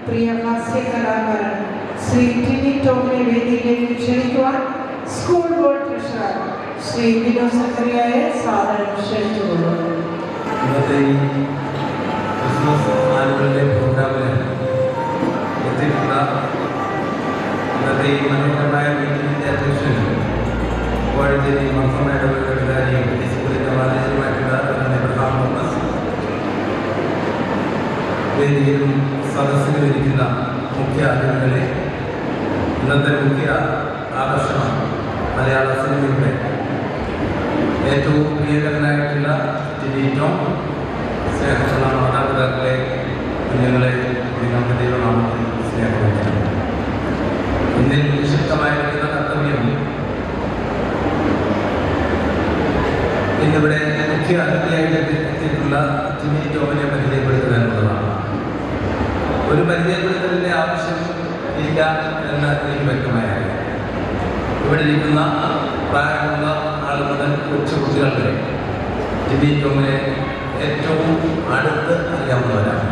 പ്രിയ ഹാസ്യ കലാകാരൻ ശ്രീ ടിനി ടോമിനെ വേദിയിലേക്ക് ക്ഷണിക്കുവാൻ school board treasurer Shri Bino സക്കറിയയെ സാദരം ക്ഷണിച്ചുകൊള്ളുന്നു. ഇന്നത്തെ ക്രിസ്മസ് കോഴഞ്ചേരി മന്ത്രമയുടെ വീട്ടുകാരിയും സ്കൂളിൻ്റെ മാനേജറുമായിട്ടുള്ള എബ്രഹാം തോമസ്, വേദിയിലും സദസ്സിലും ഇരിക്കുന്ന മുഖ്യ അതിഥികളെ, ഇന്നത്തെ മുഖ്യ ആകർഷണം മലയാള സിനിമയുടെ ഏറ്റവും പ്രിയകരനായിട്ടുള്ള ടിനി ടോം, സ്നേഹമുള്ള മാതാപിതാക്കളെ, കുഞ്ഞുങ്ങളെ, നിങ്ങൾക്ക് ദൈവനാമത്തിൽ സ്നേഹം. ഇന്നിൽ നിക്ഷിപ്തമായിരിക്കുന്ന കർത്തവ്യം ഇന്നിവിടെ മുഖ്യ അതിഥിയായിട്ട് എത്തിയിട്ടുള്ള ടിനി ടോമിനെ പരിചയപ്പെടുത്തുക എന്നുള്ളതാണ്. ഒരു പരിചയപ്പെടുത്തലിൻ്റെ ആവശ്യം ഇല്ല എന്ന് എനിക്ക് വ്യക്തമായ ഇവിടെ ഇരിക്കുന്ന പ്രായമുള്ള ആൾ മുതൽ കൊച്ചു കുട്ടികൾ വരെ ടിനി ടോമിനെ ഏറ്റവും അടുത്ത് അറിയാവുന്നവരാണ്.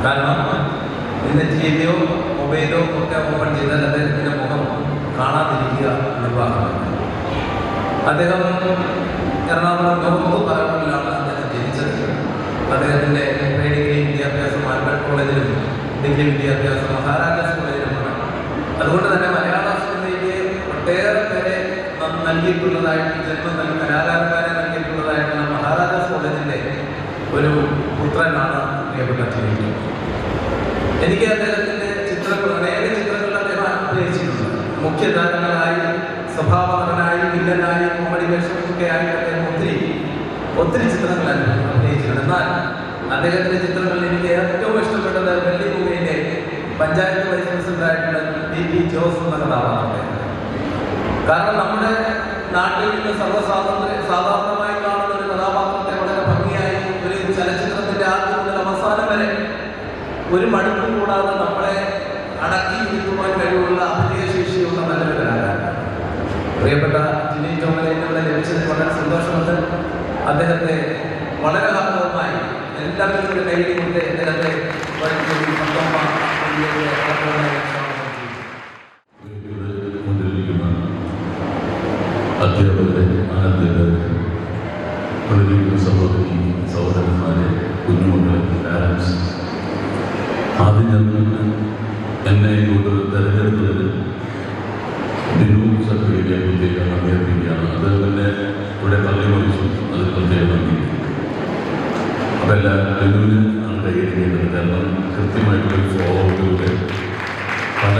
കാരണം ഇന്ന് ടിവിയോ മൊബൈലോ ഒക്കെ ഓപ്പൺ ചെയ്താൽ അദ്ദേഹത്തിൻ്റെ മുഖം കാണാതിരിക്കുക നിർവാഹമാണ്. അദ്ദേഹം എറണാകുളം ഗവൺമെൻറ് പറവൂരിലാണ് അദ്ദേഹം ജനിച്ചത്. അദ്ദേഹത്തിൻ്റെ ഡിഗ്രി വിദ്യാഭ്യാസം ആൽബർട്ട് കോളേജിലും ഡിഗ്രി വിദ്യാഭ്യാസം മഹാരാജാസ് കോളേജിലുമാണ്. അതുകൊണ്ട് തന്നെ മലയാള സിനിമയിലെ ഒട്ടേറെ പേരെ നൽകിയിട്ടുള്ളതായിട്ട് കലാകാരന്മാരെ നൽകിയിട്ടുള്ളതായിട്ടുള്ള മഹാരാജാസ് കോളേജിൻ്റെ ഒരു പുത്രനാണ് പ്രിയപ്പെട്ട ടിനി. എനിക്ക് അദ്ദേഹത്തിൻ്റെ ചിത്രങ്ങൾ, അനേക ചിത്രങ്ങൾ അദ്ദേഹം അഭിനയിച്ചിട്ടുണ്ട്. മുഖ്യധാരങ്ങളായി, സ്വഭാവനടനായി, വില്ലനായി, കോമഡി വേഷമൊക്കെ ആയി അദ്ദേഹം ഒത്തിരി ചിത്രങ്ങൾ അഭിനയിച്ചിട്ടുണ്ട്. എന്നാൽ അദ്ദേഹത്തിൻ്റെ ചിത്രങ്ങളിൽ എനിക്ക് ഏറ്റവും ഇഷ്ടപ്പെട്ടത് വെള്ളിമുഖയിലെ പഞ്ചായത്ത് വൈസ് പ്രസിഡന്റായിട്ടുള്ള DP ജോസ് എന്ന കഥാപാത്രത്തെ. കാരണം നമ്മുടെ നാട്ടിൽ നിന്ന് സാധാരണമായി കാണുന്ന ഒരു കഥാപാത്രത്തെ വളരെ ഭംഗിയായി ഒരു ചലച്ചിത്രത്തിൻ്റെ ആദ്യം മുതൽ അവസാനം വരെ ഒരു മടുപ്പും കൂടാതെ നമ്മളെ അടക്കി ഇരുത്തുവാൻ കഴിവുള്ള അഭിനയശേഷിയുള്ള നല്ലൊരു കലാകാരനാണ്. പ്രിയപ്പെട്ട ടിനി ടോമിനെ ഇവിടെ ലഭിച്ചതിൽ വളരെ സന്തോഷമുണ്ട്. അദ്ദേഹത്തെ വളരെ ആഗ്രഹമായി എല്ലാവരും കൂടി കൈകൊണ്ട് അദ്ദേഹത്തെ അധ്യാപകരെ, അനധ്യാപകരെ, പ്രതിനിധി സഹോദരി സഹോദരന്മാരെ, കുഞ്ഞുമക്കളെ, പാരൻസ്, ആദ്യം ഞാൻ എന്നെ ഇങ്ങോട്ട് തെരഞ്ഞെടുത്തതിന് ബിനു സർട്ടിഫിക്കറ്റ് പ്രത്യേകം അഭ്യർത്ഥിക്കുകയാണ്. അത് തന്നെ ഇവിടെ തള്ളി മറിച്ചു, അത് പ്രത്യേകം നന്ദി. അപ്പം ബിനുവിന് ആണ് കൈകരിക്കേണ്ടത്. കാരണം കൃത്യമായിട്ടൊരു ഫോളോവിലൂടെ പല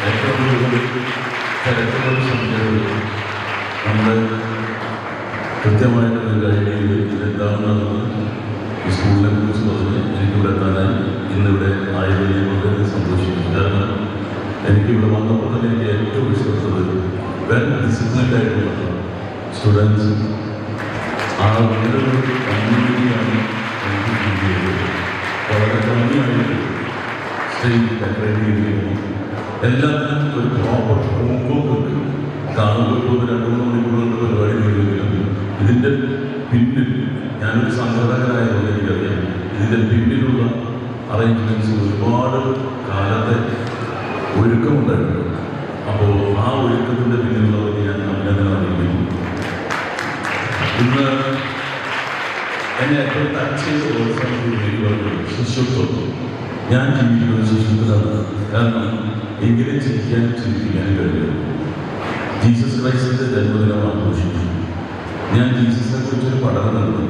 ഏറ്റവും കൂടുതൽ തിരക്കുകൾ സംഖ്യകൾ നമ്മൾ കൃത്യമായിട്ട് ഗൈഡ് ചെയ്ത് ഇതെന്താണെന്ന് ഈ സ്കൂളിനെ കുറിച്ച് പറഞ്ഞ് എനിക്കിവിടെ എത്താനായി ഇന്നിവിടെ ആയതിനെ വളരെ സന്തോഷിക്കുന്നു. കാരണം എനിക്കിവിടെ വന്നപ്പോൾ തന്നെ എനിക്ക് ഏറ്റവും ഇഷ്ടപ്പെട്ടത് വെൽ ഡിസിപ്ലിൻഡ് ആയിട്ടുള്ള സ്റ്റുഡൻസ് ആ വേറൊരു കമ്മ്യൂണിറ്റിയാണ് എനിക്ക് ഫീൽ ചെയ്തത്. വളരെ ഭംഗിയായിട്ട് സ്റ്റേജ് ഡെക്കറേറ്റ് ചെയ്യുന്നു. എല്ലാത്തിനും ഒരു പ്രോപ്പർ ഹോംവർക്ക് കാണുമ്പോൾ ഇപ്പോൾ 2-3 മണിക്കൂറുകളുടെ പരിപാടി ചെയ്യുമെങ്കിലും ഇതിൻ്റെ പിന്നിൽ ഞാനൊരു സംഘടകനായതുകൊണ്ട് എനിക്കറിയാം ഇതിൻ്റെ പിന്നിലുള്ള അറേഞ്ച്മെൻറ്റ്സ് ഒരുപാട് കാലത്തെ ഒരുക്കമുണ്ടായിരുന്നു. അപ്പോൾ ആ ഒരുക്കത്തിൻ്റെ പിന്നിലുള്ളവർക്ക് ഞാൻ അഭിനന്ദനം അറിയിക്കുന്നു. ഇന്ന് എന്നെ ഏറ്റവും ടച്ച് ചെയ്ത പ്രോത്സാഹനം ശിശുത്വം. ഞാൻ ജീവിക്കുന്നത് ശിശുത്വമാണ്. കാരണം എങ്കിലും ചിരിപ്പിക്കാനും കഴിയും. ജീസസ് ക്രൈസ്റ്റിൻ്റെ ജന്മദിനം ആഘോഷിച്ചു. ഞാൻ ജീസസിനെ കുറിച്ചൊരു പഠനം നടന്നു.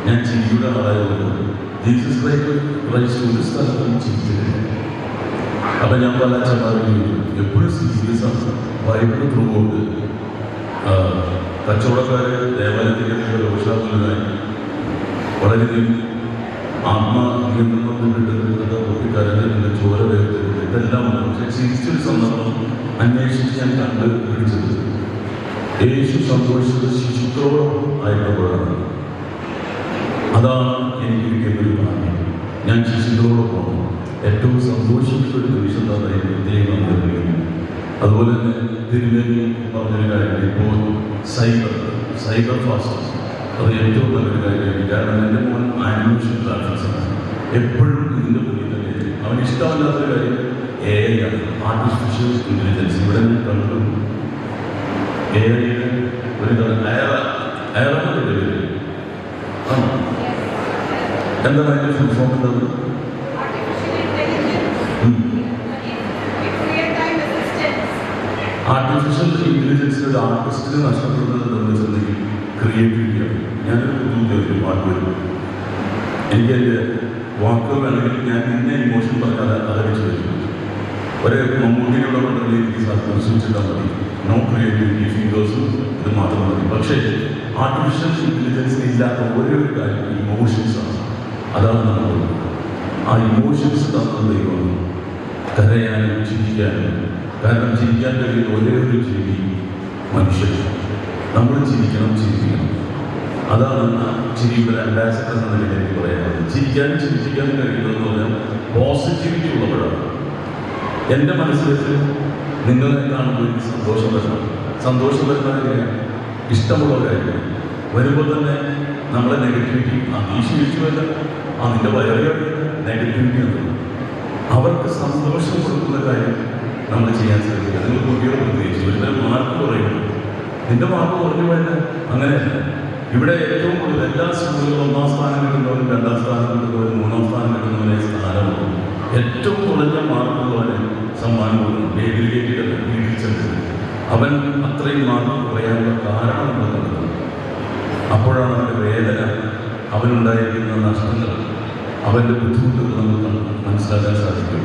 ഞാൻ ചിരിയുടെ ആളായതുകൊണ്ട് ജീസസ് ക്രൈസ്റ്റ് ഒരു സ്ഥലത്തും ചിരിക്കുന്നില്ല. അപ്പം ഞാൻ പല അച്ഛന്മാരും എപ്പോഴും സീരിയസ് ആണ്. ബൈബിൾ ത്രൂ ഔട്ട് കച്ചവടക്കാർ ദേവാലയത്തിലേക്ക് രോഷാകുലനായി വളരെയധികം ആത്മനിയന്ത്രണം കൊണ്ടിട്ട് ഒപ്പിക്കാരൻ്റെ ചോര വേഗത്തിൽ ഇതെല്ലാം ഉണ്ട്. പക്ഷേ ചിരിച്ചൊരു സന്ദർഭം അന്വേഷിച്ച് ഞാൻ കണ്ട് പിടിച്ചത് യേശു സന്തോഷിച്ചത് ശിശുക്കളോളം ആയപ്പോഴാണ്. അതാണ് എനിക്കൊരിക്കലും ഭാഗ്യം. ഞാൻ ശിശുക്കളോടൊപ്പം ഏറ്റവും സന്തോഷിക്കുന്ന ഒരു നിമിഷം തന്നെ പ്രത്യേകം നിർമ്മിക്കുന്നു. അതുപോലെ തന്നെ തിരുനെല്ലി പറഞ്ഞൊരു കാര്യം, ഇപ്പോൾ സൈബർ ഫാസ്റ്റ് അത് ഏറ്റവും നല്ലൊരു കാര്യമായിരിക്കും. കാരണം എൻ്റെ മോൻ ആനിമേഷൻ ക്ലാസ്സാണ്. എപ്പോഴും ഇതിൻ്റെ മുന്നിൽ തന്നെ അവന് ഇഷ്ടമല്ലാത്തൊരു കാര്യം AI ആണ്, ആർട്ടിഫിഷ്യൽ ഇൻ്റലിജൻസ്. ഇവിടെ ഞാൻ കണ്ടു AI ഒരു അയറൊക്കെ പേര് ആണോ? എന്താണ് അതിൻ്റെ ഫുൾ ഫോം ഉള്ളത്? ആർട്ടിഫിഷ്യൽ ഇൻ്റലിജൻസിന് ഒരു ആർട്ടിസ്റ്റിന് നഷ്ടപ്പെടുന്നത് എന്താണെന്ന് വെച്ചിട്ടുണ്ടെങ്കിൽ ക്രിയേറ്റിവിറ്റിയാണ്. ഞാനൊരു പാട്ട് വരും, എനിക്ക് എൻ്റെ വാക്കുകൾ വേണമെങ്കിൽ ഞാൻ ഇന്ന ഇമോഷൻ പറഞ്ഞാൽ അതടിച്ചു വരും. ഒരേ മമ്മൂട്ടിയുടെ കൊണ്ടുള്ള എനിക്ക് സൂക്ഷിച്ചിട്ടാൽ മതി. നോ ക്രിയേറ്റിവിറ്റി ഫിംഗേഴ്സും ഇത് മാത്രം മതി. പക്ഷേ ആർട്ടിഫിഷ്യൽ ഇൻ്റലിജൻസിന് ഇല്ലാത്ത ഒരേ ഒരു കാര്യം ഇമോഷൻസാണ്. അതാണ് നമ്മൾ ആ ഇമോഷൻസ് തന്ന ദൈവം കരയാനും ചിരിക്കാനും. കാരണം ചിരിക്കാൻ കഴിയുന്ന ഒരേ ഒരു ജീവി മനുഷ്യൻ. നമ്മൾ ചിരിക്കണം, ചിരിക്കണം. അതാണ് ചിരിയുടെ അംബാസിഡർ എന്ന നിലയിൽ എനിക്ക് പറയാനുള്ളത്. ചിരിക്കാനും ചിരിപ്പിക്കാനും കഴിയുന്നതെന്ന് പറഞ്ഞാൽ പോസിറ്റിവിറ്റി ഉള്ളപ്പോഴാണ്. എൻ്റെ മനസ്സിലേക്ക് നിങ്ങളെ കാണുമ്പോൾ എനിക്ക് സന്തോഷം വരണം. സന്തോഷം വരുന്ന ഇഷ്ടമുള്ളവരായിരിക്കും. വരുമ്പോൾ തന്നെ നമ്മളെ നെഗറ്റിവിറ്റി വീഴ്ചയല്ല, അതിൻ്റെ വയറിയ നെഗറ്റിവിറ്റി ആണ്. അവർക്ക് സന്തോഷം കൊടുക്കുന്ന കാര്യം നമ്മൾ ചെയ്യാൻ ശ്രമിക്കുക. നിങ്ങൾ കുട്ടികളെ പ്രത്യേകിച്ച് ഇവരുടെ മാർക്ക് കുറയുന്നു. നിന്റെ മാർക്ക് കുറഞ്ഞു പോയത് അങ്ങനെയല്ല. ഇവിടെ ഏറ്റവും കൂടുതൽ എല്ലാ സ്കൂളുകളും 1ാം സ്ഥാനം കിട്ടുന്നവരും 2ാം സ്ഥാനം കിട്ടുന്നവരും 3ാം സ്ഥാനം കിട്ടുന്നവരെ സ്ഥാനമുള്ളൂ. ഏറ്റവും കുറഞ്ഞ മാർക്കുള്ളവരെ സമ്മാനം കൊടുക്കുന്നു. ഏകീകരിക്കപ്പെട്ട വീട്ടിൽ ചെന്ന് അവൻ അത്രയും മാർക്ക് കുറയാനുള്ള കാരണം നമ്മൾ കണ്ടെത്തുന്നത്. അപ്പോഴാണ് അവൻ്റെ വേദന, അവനുണ്ടായിരിക്കുന്ന നഷ്ടങ്ങൾ, അവൻ്റെ ബുദ്ധിമുട്ടുകൾ നമുക്ക് മനസ്സിലാക്കാൻ സാധിക്കും.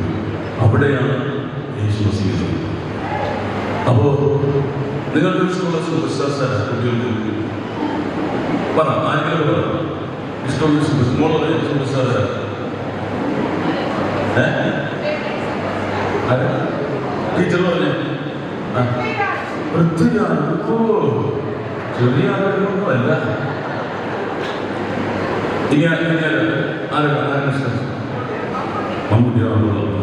അവിടെയാണ് യേശു വസിക്കുന്നത്. അപ്പോൾ നിങ്ങൾക്ക് ഇഷ്ടമുള്ള സൂപ്പർ സ്റ്റാർസ് കുട്ടികൾക്ക് പറ, ആരെങ്കിലും പറ, ഇഷ്ടമുള്ള സൂപ്പർ സ്റ്റാർ ടീച്ചർ പറഞ്ഞേ പൃഥ്വിരാജ്. ഓ, ചെറിയ ആളുകളൊന്നുമല്ല. ഇനി ആരാണ് ഇഷ്ടം? മമ്മൂട്ടിയാണുള്ളത്.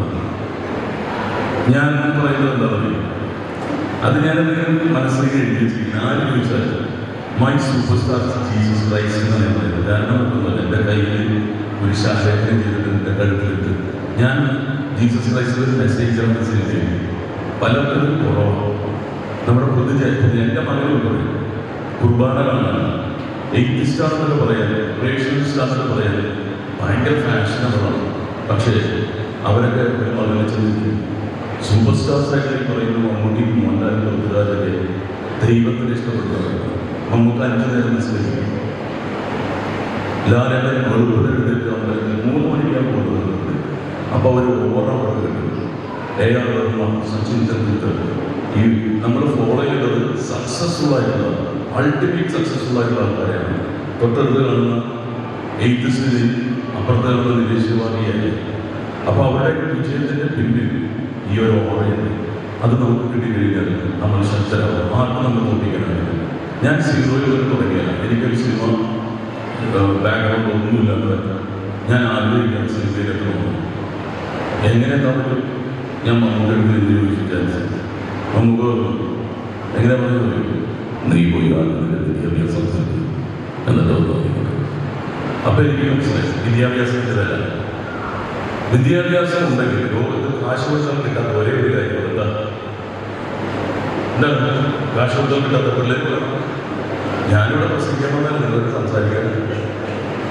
ഞാൻ പറയുന്നത് എന്താ പറയുക, അത് ഞാനെന്തെങ്കിലും മനസ്സിലേക്ക് എഴുതി വെച്ചിരിക്കുന്നത്. ആര് ചോദിച്ചാൽ my super star Jesus Christ എന്നാണ് ഞാൻ പറയുന്നത്. കാരണം എൻ്റെ കയ്യിൽ ഒരു ശാഖനം ചെയ്തിട്ട് എൻ്റെ കഴുത്തിലിട്ട് ഞാൻ ജീസസ് ക്രൈസ്റ്റ് ഒരു മെസ്സേജാണ് ചെയ്യും. പലപ്പോഴും കുറവാണ്. നമ്മുടെ എൻ്റെ മകനും പറയും കുർബാന കാണാൻ എയ്ത്തിസ്റ്റാണെന്നൊക്കെ പറയാൻ, റേഷനിസ്റ്റാണെന്നൊക്കെ പറയാൻ ഭയങ്കര ഫാഷനബിളാണ്. പക്ഷേ അവരൊക്കെ മകനെ ചിന്തിക്കും. സൂപ്പർ സ്റ്റാർസായിട്ട് പറയുന്ന മമ്മൂട്ടിക്ക്, മോഹൻലാലിനും പൃഥ്വിരാജൊക്കെ ദൈവത്തിന് ഇഷ്ടപ്പെടുന്നവരാണ്. മമ്മൂക്ക 5 നേരം നിസ്കരിക്കും. ലാലേട്ടൻ എഴുന്നേറ്റ് അമ്പലത്തിൽ 3 മണിക്കാൻ പോകുന്നത്. അപ്പോൾ അവർ ഓർഡർ കിട്ടും. AR റഹ്മാൻ, സച്ചിൻ തെണ്ടുൽക്കർ, ഈ നമ്മൾ ഫോളോ ചെയ്തത് സക്സസ്ഫുൾ ആയിട്ടുള്ള, അൾട്ടിമേറ്റ് സക്സസ്ഫുൾ ആയിട്ടുള്ള ആൾക്കാരെയാണ്. തൊട്ടടുത്ത് കാണുന്ന എയ്ത്തിസ്റ്റിന്, അപ്പുറത്തെ കാണുന്ന നിരീശ്വരവാദിയായി. അപ്പോൾ അവരുടെ വിജയത്തിൻ്റെ പിന്നിൽ ഈ ഒരു ഓർഡറുണ്ട്. അത് നമുക്ക് കിട്ടിക്കഴിഞ്ഞാൽ നമ്മൾ ശക്തരാകും. ആർക്കും നമ്മൾ നോക്കിക്കാനായിട്ട്. ഞാൻ സീറോയിൽ തുടങ്ങിയല്ല. എനിക്കൊരു സിനിമ ബാക്ക്ഗ്രൗണ്ട് ഒന്നുമില്ലാതെ ഞാൻ ആഗ്രഹിക്കാൻ സിനിമയിലെത്തണമെന്ന്. എങ്ങനെ നമുക്ക് ഞാൻ മമ്മൂട്ടിയുടെ വിചാരിച്ചു. നമുക്ക് എങ്ങനെ പറഞ്ഞു, നീ പോയി ആളുകളുടെ വിദ്യാഭ്യാസം എന്നിട്ട് തോന്നിക്കുന്നത്. അപ്പോൾ എനിക്ക് മനസ്സിലായി വിദ്യാഭ്യാസത്തിലല്ല. വിദ്യാഭ്യാസം ഉണ്ടെങ്കിൽ ലോകത്ത് കാശ് കൊടുത്താൽ കിട്ടാത്ത ഒരേ ഒരു കാര്യം എന്താണ്? കാശ് കൊടുത്താൽ കിട്ടാത്ത പിള്ളേർ വേണം. ഞാനിവിടെ പ്രസംഗിക്കാൻ വന്നാൽ നിങ്ങൾക്ക് സംസാരിക്കാൻ.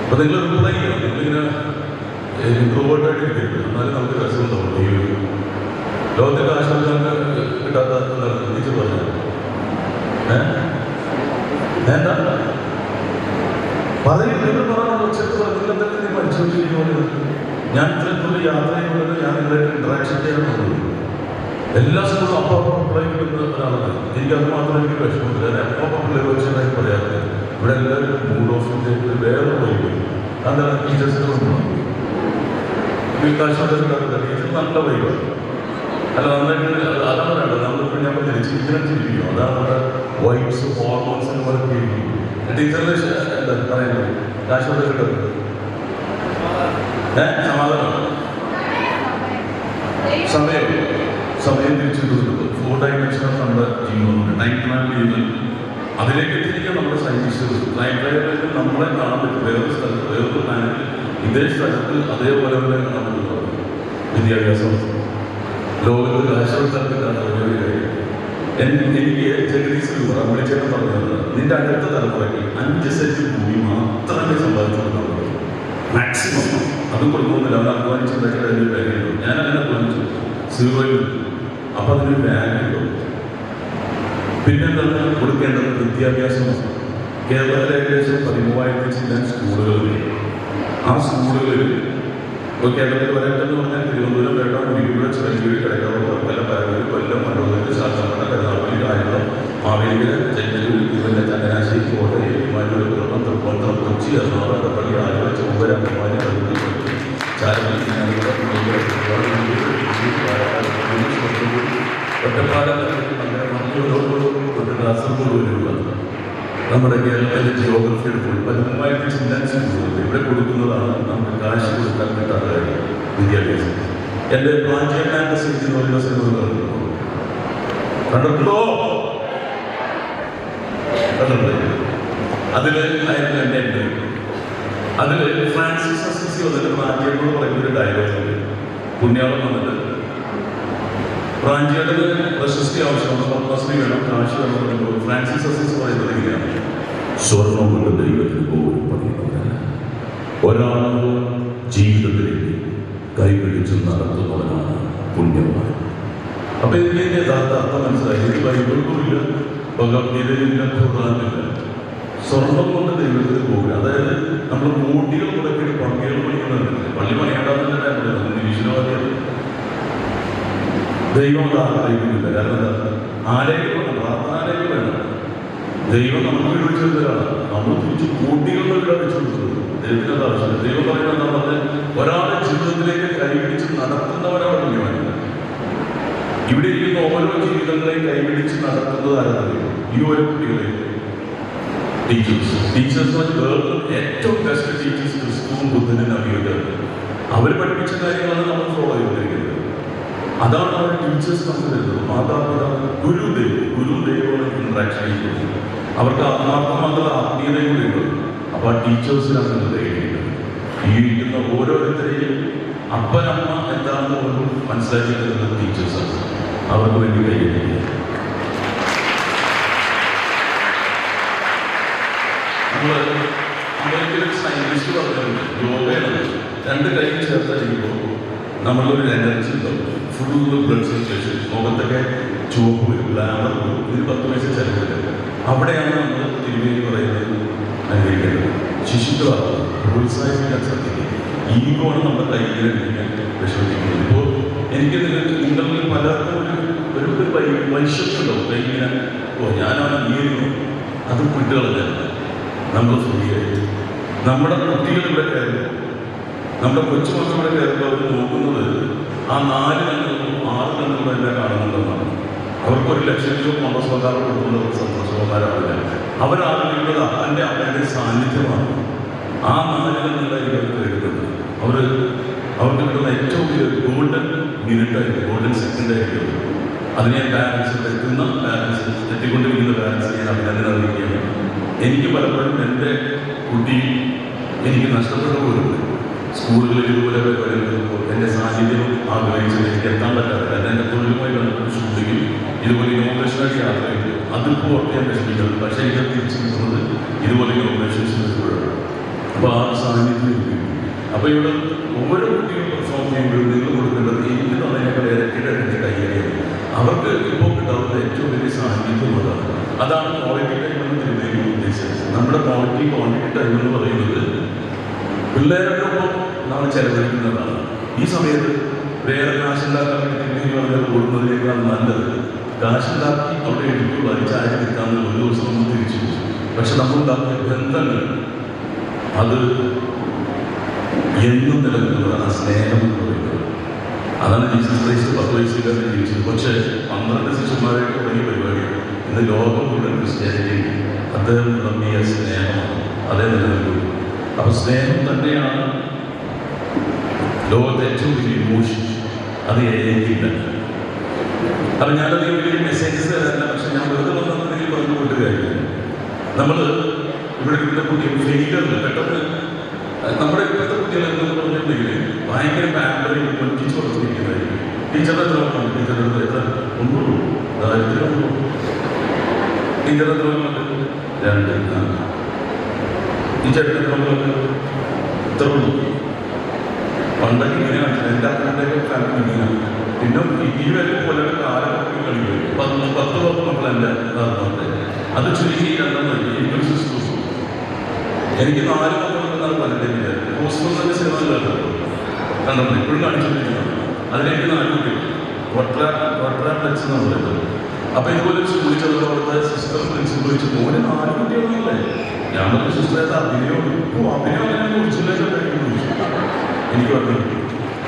അപ്പോൾ നിങ്ങൾ റിപ്ലൈ ചെയ്യണം. നിങ്ങളിങ്ങനെ ഇൻട്രോവേർട്ടായിട്ട് ഇരിക്കരുത്. എന്നാലും നമുക്ക് രസമുണ്ടാവും. ഈ ലോകത്തെ കാശ് കൊടുത്താൽ കിട്ടാത്ത ടീച്ചർ പറഞ്ഞു എന്താ പറയുന്നത്? പറഞ്ഞു ഉച്ചക്ക് പറഞ്ഞില്ലെന്നൊക്കെ നീ പഠിച്ചുകൊണ്ടിരിക്കുന്നത്. ഞാൻ ഇത്തരത്തിലുള്ള യാത്ര ചെയ്യുന്നത് ഞാൻ നിങ്ങളായിട്ട് ഇൻട്രാക്ഷൻ ചെയ്യാനുള്ളത്. എല്ലാ സ്കൂളും അപ്പം അപ്ലൈ ചെയ്യുന്ന ഒരാളാണ്. എനിക്കത് മാത്രം എനിക്ക് വിഷമമില്ല. ഞാൻ അപ്പം പിള്ളേർ വെച്ചാൽ പറയാറില്ല. ഇവിടെ എല്ലാവരും മൂഡ് ഓഫ് വേറെ പോയി. അതാണ് ടീച്ചേഴ്സിനെ കൊണ്ടുപോകുന്നത്. ടീച്ചർ നല്ല വൈകാണ്. അല്ല നന്നായിട്ട് അതാണ് വേണ്ടത്. നമ്മളിപ്പോൾ ഞാൻ പറഞ്ഞില്ല ചിരിപ്പിക്കും. അതാണ് നമ്മുടെ വൈബ്സ് ഹോർമോൺസിന് വർക്ക് ചെയ്യും. ടീച്ചറിന് എന്താ പറയുന്നത്? കാശ് കിട്ടുന്നത് സമാധാനം. സമയം തിരിച്ചു കൊടുക്കുന്നത് 4 ഡയമെൻഷനാണ് നമ്മുടെ ജീവിതം. ടൈം ട്രാവൽ ചെയ്യുന്നത് അതിലേക്ക് എത്തിയിരിക്കാൻ നമ്മുടെ സയൻറ്റിസ്റ്റുകൾ. ടൈം ട്രാവലിൽ നമ്മളെ കാണാൻ പറ്റും. വേറൊരു സ്ഥലത്ത്, വേറൊരു പ്ലാനറ്റിൽ, ഇതേ സ്ഥലത്ത് അതേപോലെ കാണാൻ പറ്റുന്നത് വിദ്യാഭ്യാസം. ലോകത്ത് കാശവസ്ഥലത്തിലാണ് ഒരു കാര്യം. എനിക്ക് ജഗദീശ് വിളിച്ചേട്ടൻ പറഞ്ഞത്, നിന്റെ അടുത്ത തലമുറയ്ക്ക് 5 സെന്റ് ഭൂമി മാത്രമേ സമ്പാദിച്ചു കൊടുക്കാൻ പറ്റും. മാക്സിമം അത് കൊടുക്കുന്നില്ല. അവർ അധ്വാനിച്ചുണ്ടാക്കിയ അതിൻ്റെ കാര്യമുള്ളൂ. ഞാൻ അങ്ങനെ അധ്വാനിച്ചു 0. അപ്പോൾ അതിനൊരു വാല്യൂ പിന്നെന്താണ് കൊടുക്കേണ്ടത്? വിദ്യാഭ്യാസമാണ്. കേരളത്തിലെ ഏകദേശം 13,000 ചില്ലാൻ സ്കൂളുകളുണ്ട്. ആ സ്കൂളുകളിൽ ഇപ്പോൾ കേരളത്തിൽ വരട്ടെന്ന് പറഞ്ഞാൽ തിരുവനന്തപുരം, വേട്ട, മുരിക്കുപുഴ, ചിറയൻകീഴ്, കടക്കാവ്, വർക്കല, പരവൂർ, കൊല്ലം, മണ്ഡലത്തിൽ, ശാസ്താംകോട്ട, കരുനാഗപ്പള്ളി, കായംകുളം, മാവേലിക്കര, ചെന്നൈ, തിരുവല്ല, ചങ്ങനാശ്ശേരി, കോട്ടയം, മാനൂർ, കുളപ്പം, തൃപ്പൂണിത്തുറ, കൊച്ചി, എറണാകുളം, അട്ടപ്പാടി, ആലുവ, ചൊവ്വര, അങ്കമാലി, കണ്ണൂർ, ചാലക്കുടി, ഒറ്റപ്പാലം, കാസർഗോഡ് വരെയുള്ള നമ്മുടെ കേരളത്തിലെ ജിയോഗ്രഫി എടുക്കുമ്പോൾ 13,000 ചില്ലാൻ സ്കൂളുകൾ ഇവിടെ കൊടുക്കുന്നതാണ് നമുക്ക് കാശ് കൊടുക്കാൻ കിട്ടാത്ത കാര്യം വിദ്യാഭ്യാസം. എൻ്റെ പ്രാഞ്ചിയ ക്യാമ്പസ് എന്ന് പറയുന്ന സിനിമ കണ്ടിട്ടുണ്ടോ? അതിൽ ഫ്രാൻസിസ് അസിസി വന്നിട്ട് പ്രാഞ്ചിയോട് പറയുന്നൊരു ഡയലോഗ് പുണ്യാളം വന്നിട്ട് പ്രാഞ്ചിയുടെ പ്രശസ്തി ആവശ്യമാണ്, പത്മശ്രീ വേണം, കാശ് വേണം പറയുമ്പോൾ ഫ്രാൻസിസ് അസിസി പറയുന്നത് ഇങ്ങനെയാണ്: സ്വർണം കൊണ്ട് ദൈവത്തിന് പോലും പണിയുന്നവരല്ല, ഒരാൾ ജീവിതത്തിലേക്ക് കൈപിടിച്ച് നടത്തുന്നവനാണ് പുണ്യവാൻ. അപ്പൊ ഇതിന്റെ യഥാർത്ഥ അർത്ഥം മനസ്സിലായി. ഇത് ബൈബിളിലുമില്ല, ഭഗവത്ഗീതയിലില്ല, ഖുർആനിലില്ല. സ്വർണം കൊണ്ട് ദൈവത്തിന് പോകില്ല. അതായത് നമ്മൾ മൂട്ടികൾ മുടക്കിയിട്ട് പള്ളികൾ പണിക്കുന്നുണ്ട്. പള്ളി പണിയേണ്ടാന്ന് തന്നെ നിരീശ്വരവാദിയാണ്. ദൈവം ആഗ്രഹിക്കുന്നില്ല. കാരണം എന്താ? ആലയം വേണം, പ്രാർത്ഥനാലയം വേണം. ദൈവം നമുക്ക് വിളിച്ചതാണ്. നമ്മൾ തിരിച്ച് കൂട്ടികളിലൊക്കെ വെച്ചുകൊടുത്തത് ദൈവത്തിൻ്റെ ആവശ്യമില്ല. ദൈവം പറയുന്നത് എന്താ പറഞ്ഞാൽ ഒരാളുടെ ജീവിതത്തിലേക്ക് കൈപിടിച്ച് നടത്തുന്നവരാണ് പുണ്യവാൻ. ഇവിടെ ഇരിക്കുന്ന ഓരോ ജീവിതങ്ങളെയും കൈപിടിച്ച് നടത്തുന്നത് ആരാണ്? ഈ ഓരോ കുട്ടികളെയും ടീച്ചേഴ്സ് ഏറ്റവും ബെസ്റ്റ് ടീച്ചേഴ്സ് ക്രിസ്തുവും ബുദ്ധനും നബിയും. അവർ പഠിപ്പിച്ച കാര്യങ്ങളാണ് നമ്മൾ ഫോളോ ചെയ്തിരിക്കുന്നത്. അതാണ് അവർ ടീച്ചേഴ്സ് നമുക്ക് തരുന്നത്. മാതാപിതാക്കൾ ഗുരുദേവോട് ഇൻട്രാക്ഷൻ ചെയ്യുന്നത്. അവർക്ക് ആത്മാർത്ഥമാകുന്ന ആത്മീയതയും കൂടി ഉണ്ട്. അപ്പോൾ ആ ടീച്ചേഴ്സിനാണ് നിർദ്ദേശിക്കുന്നത്. ഈ ഇരിക്കുന്ന ഓരോരുത്തരെയും അപ്പനമ്മ എന്താണെന്ന് പോലും മനസ്സിലാക്കി തരുന്നത് ടീച്ചേഴ്സാണ്. അവർക്ക് വേണ്ടി കഴിയുന്നത് അമേരിക്കയിലൊരു സയന്റിസ്റ്റ് പറഞ്ഞിട്ടുണ്ട്, യോഗയാണ് 2 കൈ ചേർത്തായിരിക്കുമ്പോൾ നമ്മളൊരു എനർജി ഉണ്ടാവും. ഫുൾ ബ്ലഡ് സർക്കുലേഷൻ, മുഖത്തൊക്കെ ചുവപ്പ് വരും, ഗ്ലാമർ വരും. ഇതിന് 10 പൈസ ചിലവില്ല. അവിടെയാണ് നമ്മൾ തിരുവേലി പറയുന്നത് അനുകരിക്കേണ്ടത്. ശിശുക്കളാണ് പ്രോത്സാഹിപ്പിക്കാൻ സാധിക്കും. ഈഗോണ് നമ്മുടെ കൈയിലിരിക്കാൻ വിഷമിക്കുന്നത്. ഇപ്പോൾ എനിക്ക് നിങ്ങളിൽ പലർക്കും ഒരു വൈശ്യത്തുണ്ടാവും. കൈയിങ്ങനെ ഞാനാണ് നീരുന്നു. അത് കുട്ടികളല്ല. നമ്മൾ ഫ്രീയായി നമ്മുടെ കുട്ടികൾ ഇവിടെ കയറുമ്പോൾ, നമ്മുടെ കൊച്ചുമക്കളുടെ കയറുമ്പോൾ അവർ നോക്കുന്നത് ആ 4 കണ്ണുകളും 6 കണ്ണുകളും എല്ലാം കാണുന്നുണ്ടെന്നാണ്. അവർക്കൊരു 1,00,000 രൂപ മതസ്വകാരം കൊടുക്കുന്നത് സന്തോഷവാന്മാരാവില്ല. അവരാഗ്രഹിക്കുന്നത് അപ്പൻ്റെ അമ്മയുടെ സാന്നിധ്യമാണ്. ആ 4 കണ്ണുകളായിരിക്കും അവർ എടുക്കുന്നത്. അവർക്ക് കിട്ടുന്ന ഏറ്റവും വലിയ ഗോൾഡൻ മിനിറ്റായിരിക്കും, ഗോൾഡൻ സെക്കൻഡായിരിക്കും. അതിനെ പാരൻസ് എത്തുന്ന പാരൻസ്, എത്തിക്കൊണ്ടിരിക്കുന്ന പാരൻസ് ഞാൻ അഭിനന്ദനം അറിയിക്കുകയാണ്. എനിക്ക് പലപ്പോഴും എൻ്റെ കുട്ടി എനിക്ക് നഷ്ടപ്പെട്ടു പോലുണ്ട്. സ്കൂളുകളിൽ ഇതുപോലെ വരുമ്പോൾ എൻ്റെ സാഹചര്യം ആഗ്രഹിച്ചത് എനിക്ക് എത്താൻ പറ്റാറില്ല. എൻ്റെ തൊഴിലുമായി ബന്ധപ്പെട്ട് ഷൂട്ടിങ്ങും ഇതുപോലെ ഇനോഗ്രേഷനായിട്ട് യാത്രയുണ്ട്. അതിപ്പോൾ ഓർത്ത് ഞാൻ വിഷമിക്കുന്നത്. പക്ഷേ എനിക്ക് തിരിച്ചു കിട്ടുന്നത് ഇതുപോലെ ഇനോഗ്രേഷൻസ് വരുമ്പോഴാണ്. അപ്പോൾ ആ സാഹചര്യം അപ്പോൾ ഇവിടെ ഓരോ കുട്ടികളും പെർഫോം ചെയ്യുമ്പോഴും നിങ്ങൾ കൊടുക്കേണ്ടത് എനിക്ക് തന്നതിനേക്കാൾ ഇരട്ടിയുടെ കൈകാര്യം. അവർക്ക് ഇപ്പോൾ കിട്ടാവുന്ന ഏറ്റവും വലിയ സാഹചര്യം അതാണ് ക്വാളിറ്റി ടൈം എന്ന് തിരുവനന്തപുരം ഉദ്ദേശിച്ചത്. നമ്മുടെ ക്വാണ്ടിറ്റി ടൈം എന്ന് പറയുന്നത് പിള്ളേരുടെ ഒപ്പം നമ്മൾ ചെലവഴിക്കുന്നതാണ്. ഈ സമയത്ത് വേറെ കാശുണ്ടാക്കാൻ വേണ്ടി പറഞ്ഞാൽ ഓടുന്നതിനേക്കാൾ നല്ലത് കാശുണ്ടാക്കി അവിടെ എടുക്കുള്ളൂ. ചായ നിൽക്കാമെന്ന് ഒരു ദിവസം നമ്മൾ തിരിച്ചു പോകും. പക്ഷെ നമ്മളുണ്ടാക്കിയ ബന്ധങ്ങൾ അത് എന്നും നിലനിൽക്കുന്നതാണ്. സ്നേഹം എന്ന് പറയുന്നത് അതാണ്. ജീസസ് ക്രൈസ്റ്റ് 10 വയസ്സിലാണ് ജീവിച്ചത്. പക്ഷേ 12 ശിശുമാരായിട്ട് തുടങ്ങിയ പരിപാടിയാണ്. ഇന്ന് ലോകം മുഴുവൻ ക്രിസ്ത്യാനിറ്റി അദ്ദേഹം തുടങ്ങിയ സ്നേഹമാണ്. അതേ നിലനിൽക്കുന്നു. അപ്പോൾ സ്നേഹം തന്നെയാണ് ലോകത്തെ ഏറ്റവും വലിയ ഇമോഷൻ. അത് ഏകില്ല. അപ്പം ഞാനധികം വലിയ മെസ്സേജസ് തരാറില്ല. പക്ഷെ ഞാൻ വെറുതെ വന്നതെങ്കിൽ പറഞ്ഞു പോയിട്ട് കാര്യമില്ല. നമ്മൾ ഇവിടെ കിട്ടുന്ന കുട്ടികൾ ഫെയിലറിൽ പെട്ടെന്ന് നമ്മുടെ ഇപ്പോഴത്തെ കുട്ടികൾ എന്തെന്ന് പറഞ്ഞിട്ടുണ്ടെങ്കിൽ ഭയങ്കര പാമ്പറിങ് പൊറ്റിച്ച് കൊടുത്തിരിക്കുന്നതായിരിക്കും. ടീച്ചറുടെ എത്ര ഉണ്ട്? ടീച്ചറുടെ എത്ര ഒന്നുള്ളൂ. ദാരിദ്ര്യം ടീച്ചറുടെ എത്ര ഉണ്ട്? 2. ടീച്ചറുടെ എത്ര ഇത്ര ഉള്ളൂ. പണ്ടൊക്കെ ഇങ്ങനെയാണ്. എൻ്റെ അപ്പൻ്റെ ഫാമിലി ഇങ്ങനെയാണ്. പിന്നെ ഈ വരെ പോലെ കാലഘട്ടത്തിൽ കളിക്കും. 10 മക്കൾ എൻ്റെ നടന്നുണ്ട്. അത് ചുരുക്കി 2 ഇംഗ്ലീഷ് സ്കൂൾ. എനിക്ക് 4 മക്കളുണ്ടെന്നാണ് പറഞ്ഞിട്ടില്ല. ഹോസ്പിറ്റലിൻ്റെ സിനിമ കണ്ടത് ഇപ്പോഴും കാണിച്ചുകൊണ്ടിരിക്കുന്നത്. അതിലെനിക്ക് 4 കുട്ടികൾ. വട്രാപ്ലെക്സ് എന്നാണ് പറയുന്നത്. അപ്പോൾ ഇതുപോലെ സ്കൂളിൽ ചെന്നപ്പോൾ അവിടുത്തെ സിസ്റ്റർ പ്രിൻസിപ്പൾ ചോദിച്ചു, മോനെ 4 കുട്ടികളൊന്നുമില്ലേ? ഞാൻ പറഞ്ഞ സിസ്റ്ററേറ്റ് അഭിനയം അങ്ങനെ കുറിച്ചില്ലേക്ക് ചോദിച്ചു. എനിക്ക് പറഞ്ഞു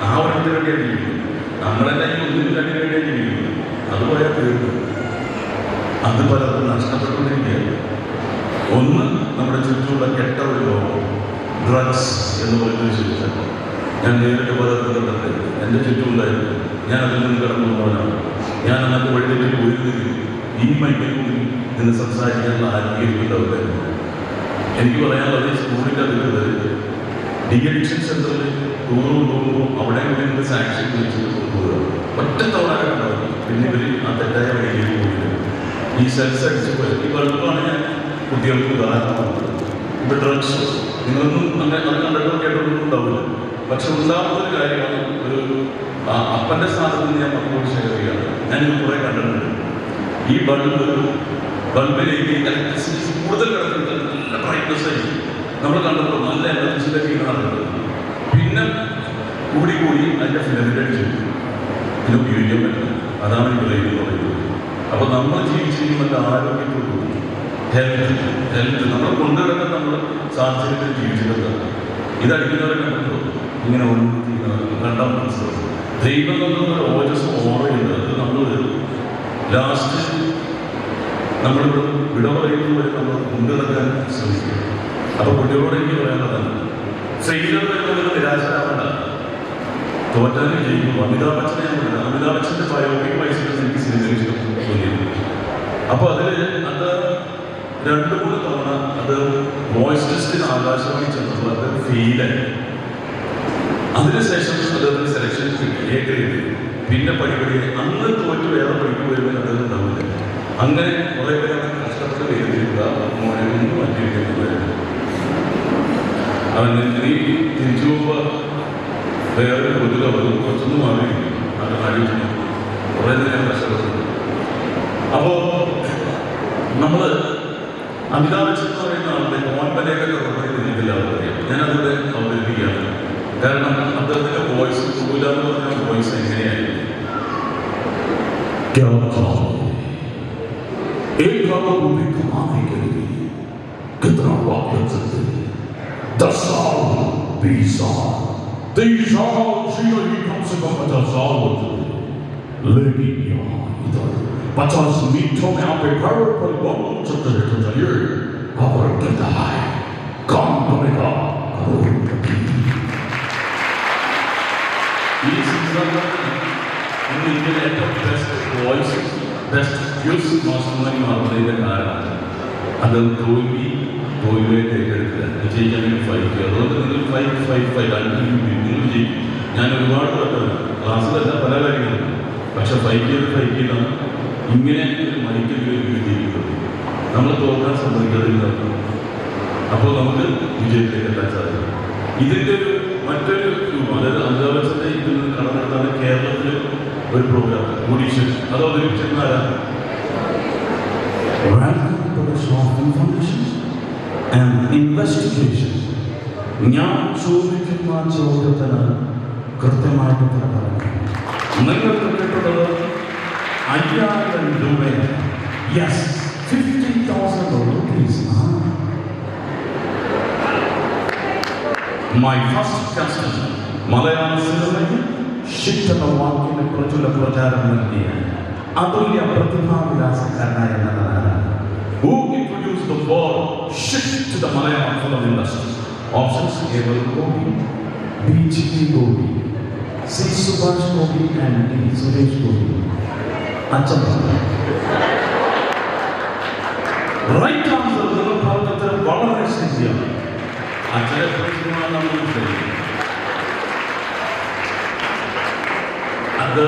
ആ ഒരിടത്ത് വേണ്ടിയാണ് ജീവിക്കുന്നത്. നമ്മളെല്ലാം ഈ ഒന്നിനും രണ്ടിന് വേണ്ടിയാണ് ജീവിക്കുന്നത്. അത് പോയാൽ തീർന്നു. അത് പലർക്കും നഷ്ടപ്പെട്ടുകൊണ്ടിരിക്കുകയാണ്. ഒന്ന്, നമ്മുടെ ചുറ്റുമുള്ള കെട്ട ഒരു ലോകം, ഡ്രഗ്സ് എന്ന് പറയുന്നത് ശരിച്ചപ്പോൾ ഞാൻ നേരിട്ട് പലർക്കും കണ്ടിട്ട് എൻ്റെ ചുറ്റുമുണ്ടായിരുന്നു. ഞാൻ അതിൽ നിന്ന് കടന്നു പോകുന്നവനാണ്. ഞാൻ അന്നത്തെ വഴിയിലേക്ക് പോയിരുന്നെങ്കിൽ ഈ മൈക്കിൽ നിന്ന് സംസാരിക്കാനുള്ള ആരോഗ്യമുണ്ടാവില്ലായിരുന്നു. എനിക്ക് പറയാനുള്ളത് സ്കൂളിൻ്റെ അധികൃതർ ഡി-അഡിക്ഷൻ സെൻ്ററിൽ ടൂറുമ്പോൾ അവിടെ നിന്ന് സാക്ഷൻ വിളിച്ചിട്ട് കൊണ്ടുപോകുക. ഒറ്റ തവണ ഉണ്ടാവും. പിന്നെ ഇവർ ആ തെറ്റായ വഴിയിലേക്ക് പോയില്ല. ഈ സെൽസ് അടിച്ച് പോയി ഈ വലുപ്പമാണ് ഞാൻ കുട്ടികൾക്ക് ഉദാഹരണമാണ്. ഇപ്പോൾ ഡ്രഗ്സ് നിങ്ങളൊന്നും അങ്ങനെ അത് കണ്ടിട്ടും കേട്ടൊന്നും ഉണ്ടാവില്ല. പക്ഷെ ഉണ്ടാകുന്നൊരു കാര്യമാണ്. ഒരു അപ്പൻ്റെ സ്ഥാനത്ത് നിന്ന് ഞാൻ മക്കളോട് ഷെയർ ചെയ്യുകയാണ്. ഞാനിത് കുറേ കണ്ടിട്ടുണ്ട്. ഈ ബൾബിലേക്ക് ഇലക്ട്രിസിറ്റി കൂടുതൽ കിടക്കുന്നത് നല്ല ബ്രൈറ്റ്നസ് ആയിരിക്കും. നമ്മൾ കണ്ടപ്പോൾ നല്ല എനർജിയിലേക്ക് നടക്കുന്നത്. പിന്നെ കൂടി അതിൻ്റെ ഫിലമെൻ്റ് അടിച്ചു ഇത് ഉപയോഗിക്കാൻ പറ്റില്ല. അതാണ് ഈ ബ്രെയിൻ എന്ന് പറയുന്നത്. അപ്പോൾ നമ്മൾ ജീവിച്ചിരിക്കുന്ന ആരോഗ്യത്തോടുകൂടി ഹെൽത്ത് നമ്മൾ കൊണ്ടുവരുന്ന നമ്മൾ സാഹചര്യത്തിൽ ജീവിച്ചിട്ടുണ്ട്. ഇതടിക്കുന്നവരെ കണ്ടപ്പോൾ ഇങ്ങനെ രണ്ടാം മനസ്സിലാവും. ദൈവം എന്നൊരു ഓജസ് ഓർമ്മയുണ്ട്. അത് നമ്മൾ ലാസ്റ്റ് നമ്മളിവിടെ വിട പറയുന്നവരെ നമ്മൾ കൊണ്ടുനടക്കാൻ ശ്രമിക്കുക. അപ്പോൾ കുട്ടികളോട് എനിക്ക് പറയാനുള്ളതാണ്, ഫെയിലർ വരുന്നത് നിരാശരാവണ്ട. തോറ്റാനും ജയിക്കും. അമിതാഭ് ബച്ചനെ ഞാൻ പറയുന്നത്, അമിതാഭ് ബച്ചൻ്റെ ബയോപിക് വയസ്സിൽ എനിക്ക് സിനിമയിൽ തോന്നിയിരുന്നു. അപ്പോൾ അത് 2-3 തവണ അത് വോയിസ് ടെസ്റ്റിന് ആകാശവാണി ചെന്നപ്പോൾ അത് ഫെയിലായി. അതിനുശേഷം അദ്ദേഹത്തിന് സെലക്ഷൻ കിട്ടി. പിന്നെ പഠിപ്പടി അന്ന് തോറ്റ് വേറെ പഠിക്ക് വരുമ്പോൾ അദ്ദേഹം ഉണ്ടാവില്ല. അങ്ങനെ കുറേ പേരെ കഷ്ടപ്പെട്ട് വേദിക്കുക മോനെ ഒന്നും മാറ്റിയിരിക്കുന്നത്. അവൻ നീ തിരിച്ചു പോകുമ്പോൾ വേറെ കൊതുക വരും, കുറച്ചൊന്നും മാറിയിരിക്കും. അത് അടിച്ചു കുറേ നേരം കഷ്ടപ്പെട്ടു. അപ്പോൾ നമ്മൾ അമിതാഭ് ബച്ചൻ എന്ന് പറയുന്ന ആളുടെ മോൻപലേക്കൊക്കെ ഇതില്ല അവരറിയാം. ഞാനതിവിടെ അവതരിപ്പിക്കുകയാണ്. കാരണം അദ്ദേഹത്തിൻ്റെ വോയിസ് തൂല എന്ന് പറഞ്ഞ വോയിസ് എങ്ങനെയായിരുന്നു. एक करोड़ रुपए कमाने के लिए कितना वक्त लग सकते हैं? 10 साल, 20 साल, 30 साल, ही कम से कम 50 साल होते थे. लेकिन यहाँ इधर 50 मिनटों में आप एक घर पर बम चलते रहते जाइए. खबर कहता है काम बनेगा करोड़पति. ഇന്ത്യയിലെ ഏറ്റവും ബെസ്റ്റ് വോയിസ് ബെസ്റ്റ് യൂസ് മാസ്റ്റർമാരി മാറുന്നതിൻ്റെ കാരണം അത് തോൽവിയായിട്ട് ഏറ്റെടുക്കുക. വിജയിക്കാണെങ്കിൽ ഫൈറ്റ് ചെയ്യുക. അതുകൊണ്ട് നിങ്ങൾ ഫൈറ്റ് നിങ്ങൾ വിജയിക്കും. ഞാൻ ഒരുപാട് ക്ലാസ്സിലല്ല പല കാര്യങ്ങളും. പക്ഷെ ഫൈറ്റ് ചെയ്താണ് ഇങ്ങനെ ഒരു മൈക്കിൽ വിജയിക്കുന്നത്. നമ്മൾ തോൽക്കാൻ സമ്മതിക്കാതിരുന്ന അപ്പോൾ നമുക്ക് വിജയത്തിലേക്ക് എത്താൻ സാധിക്കും. ഇതിൻ്റെ മറ്റൊരു അതായത് അമിതാഭ് ബച്ചൻ്റെ ഇതിൽ നിന്ന് കടന്നെടുത്താണ് കേരളത്തിൽ ഒരു പ്രോഗ്രാം ഓഡീഷൻ അത് അവതരിപ്പിച്ചിരുന്നാലാണ് ഇൻവെസ്റ്റിഗേഷൻ. ഞാൻ ചോദിക്കുന്ന ചോദ്യത്തിന് കൃത്യമായിട്ട് പറയാം. നിങ്ങൾക്ക് കിട്ടുന്നത് 5000 രൂപയാണ്. Yes, 50,000 rupees. My first customer, മലയാള സിനിമയിൽ ശിക്ഷണ വാക്കിന് പ്രചുര പ്രചാരം നൽകിയ അതുല്യ പ്രതിഭാവിലാസക്കാരനായ നടനാണ്. who introduced the word shit to the Malayalam film industry? Options A. Gopi, B. Chitti Gopi, C. Subhash Gopi, and D. Suresh Gopi. Right answer നിങ്ങൾ പറഞ്ഞത് വളരെ ശരിയാണ്. അത്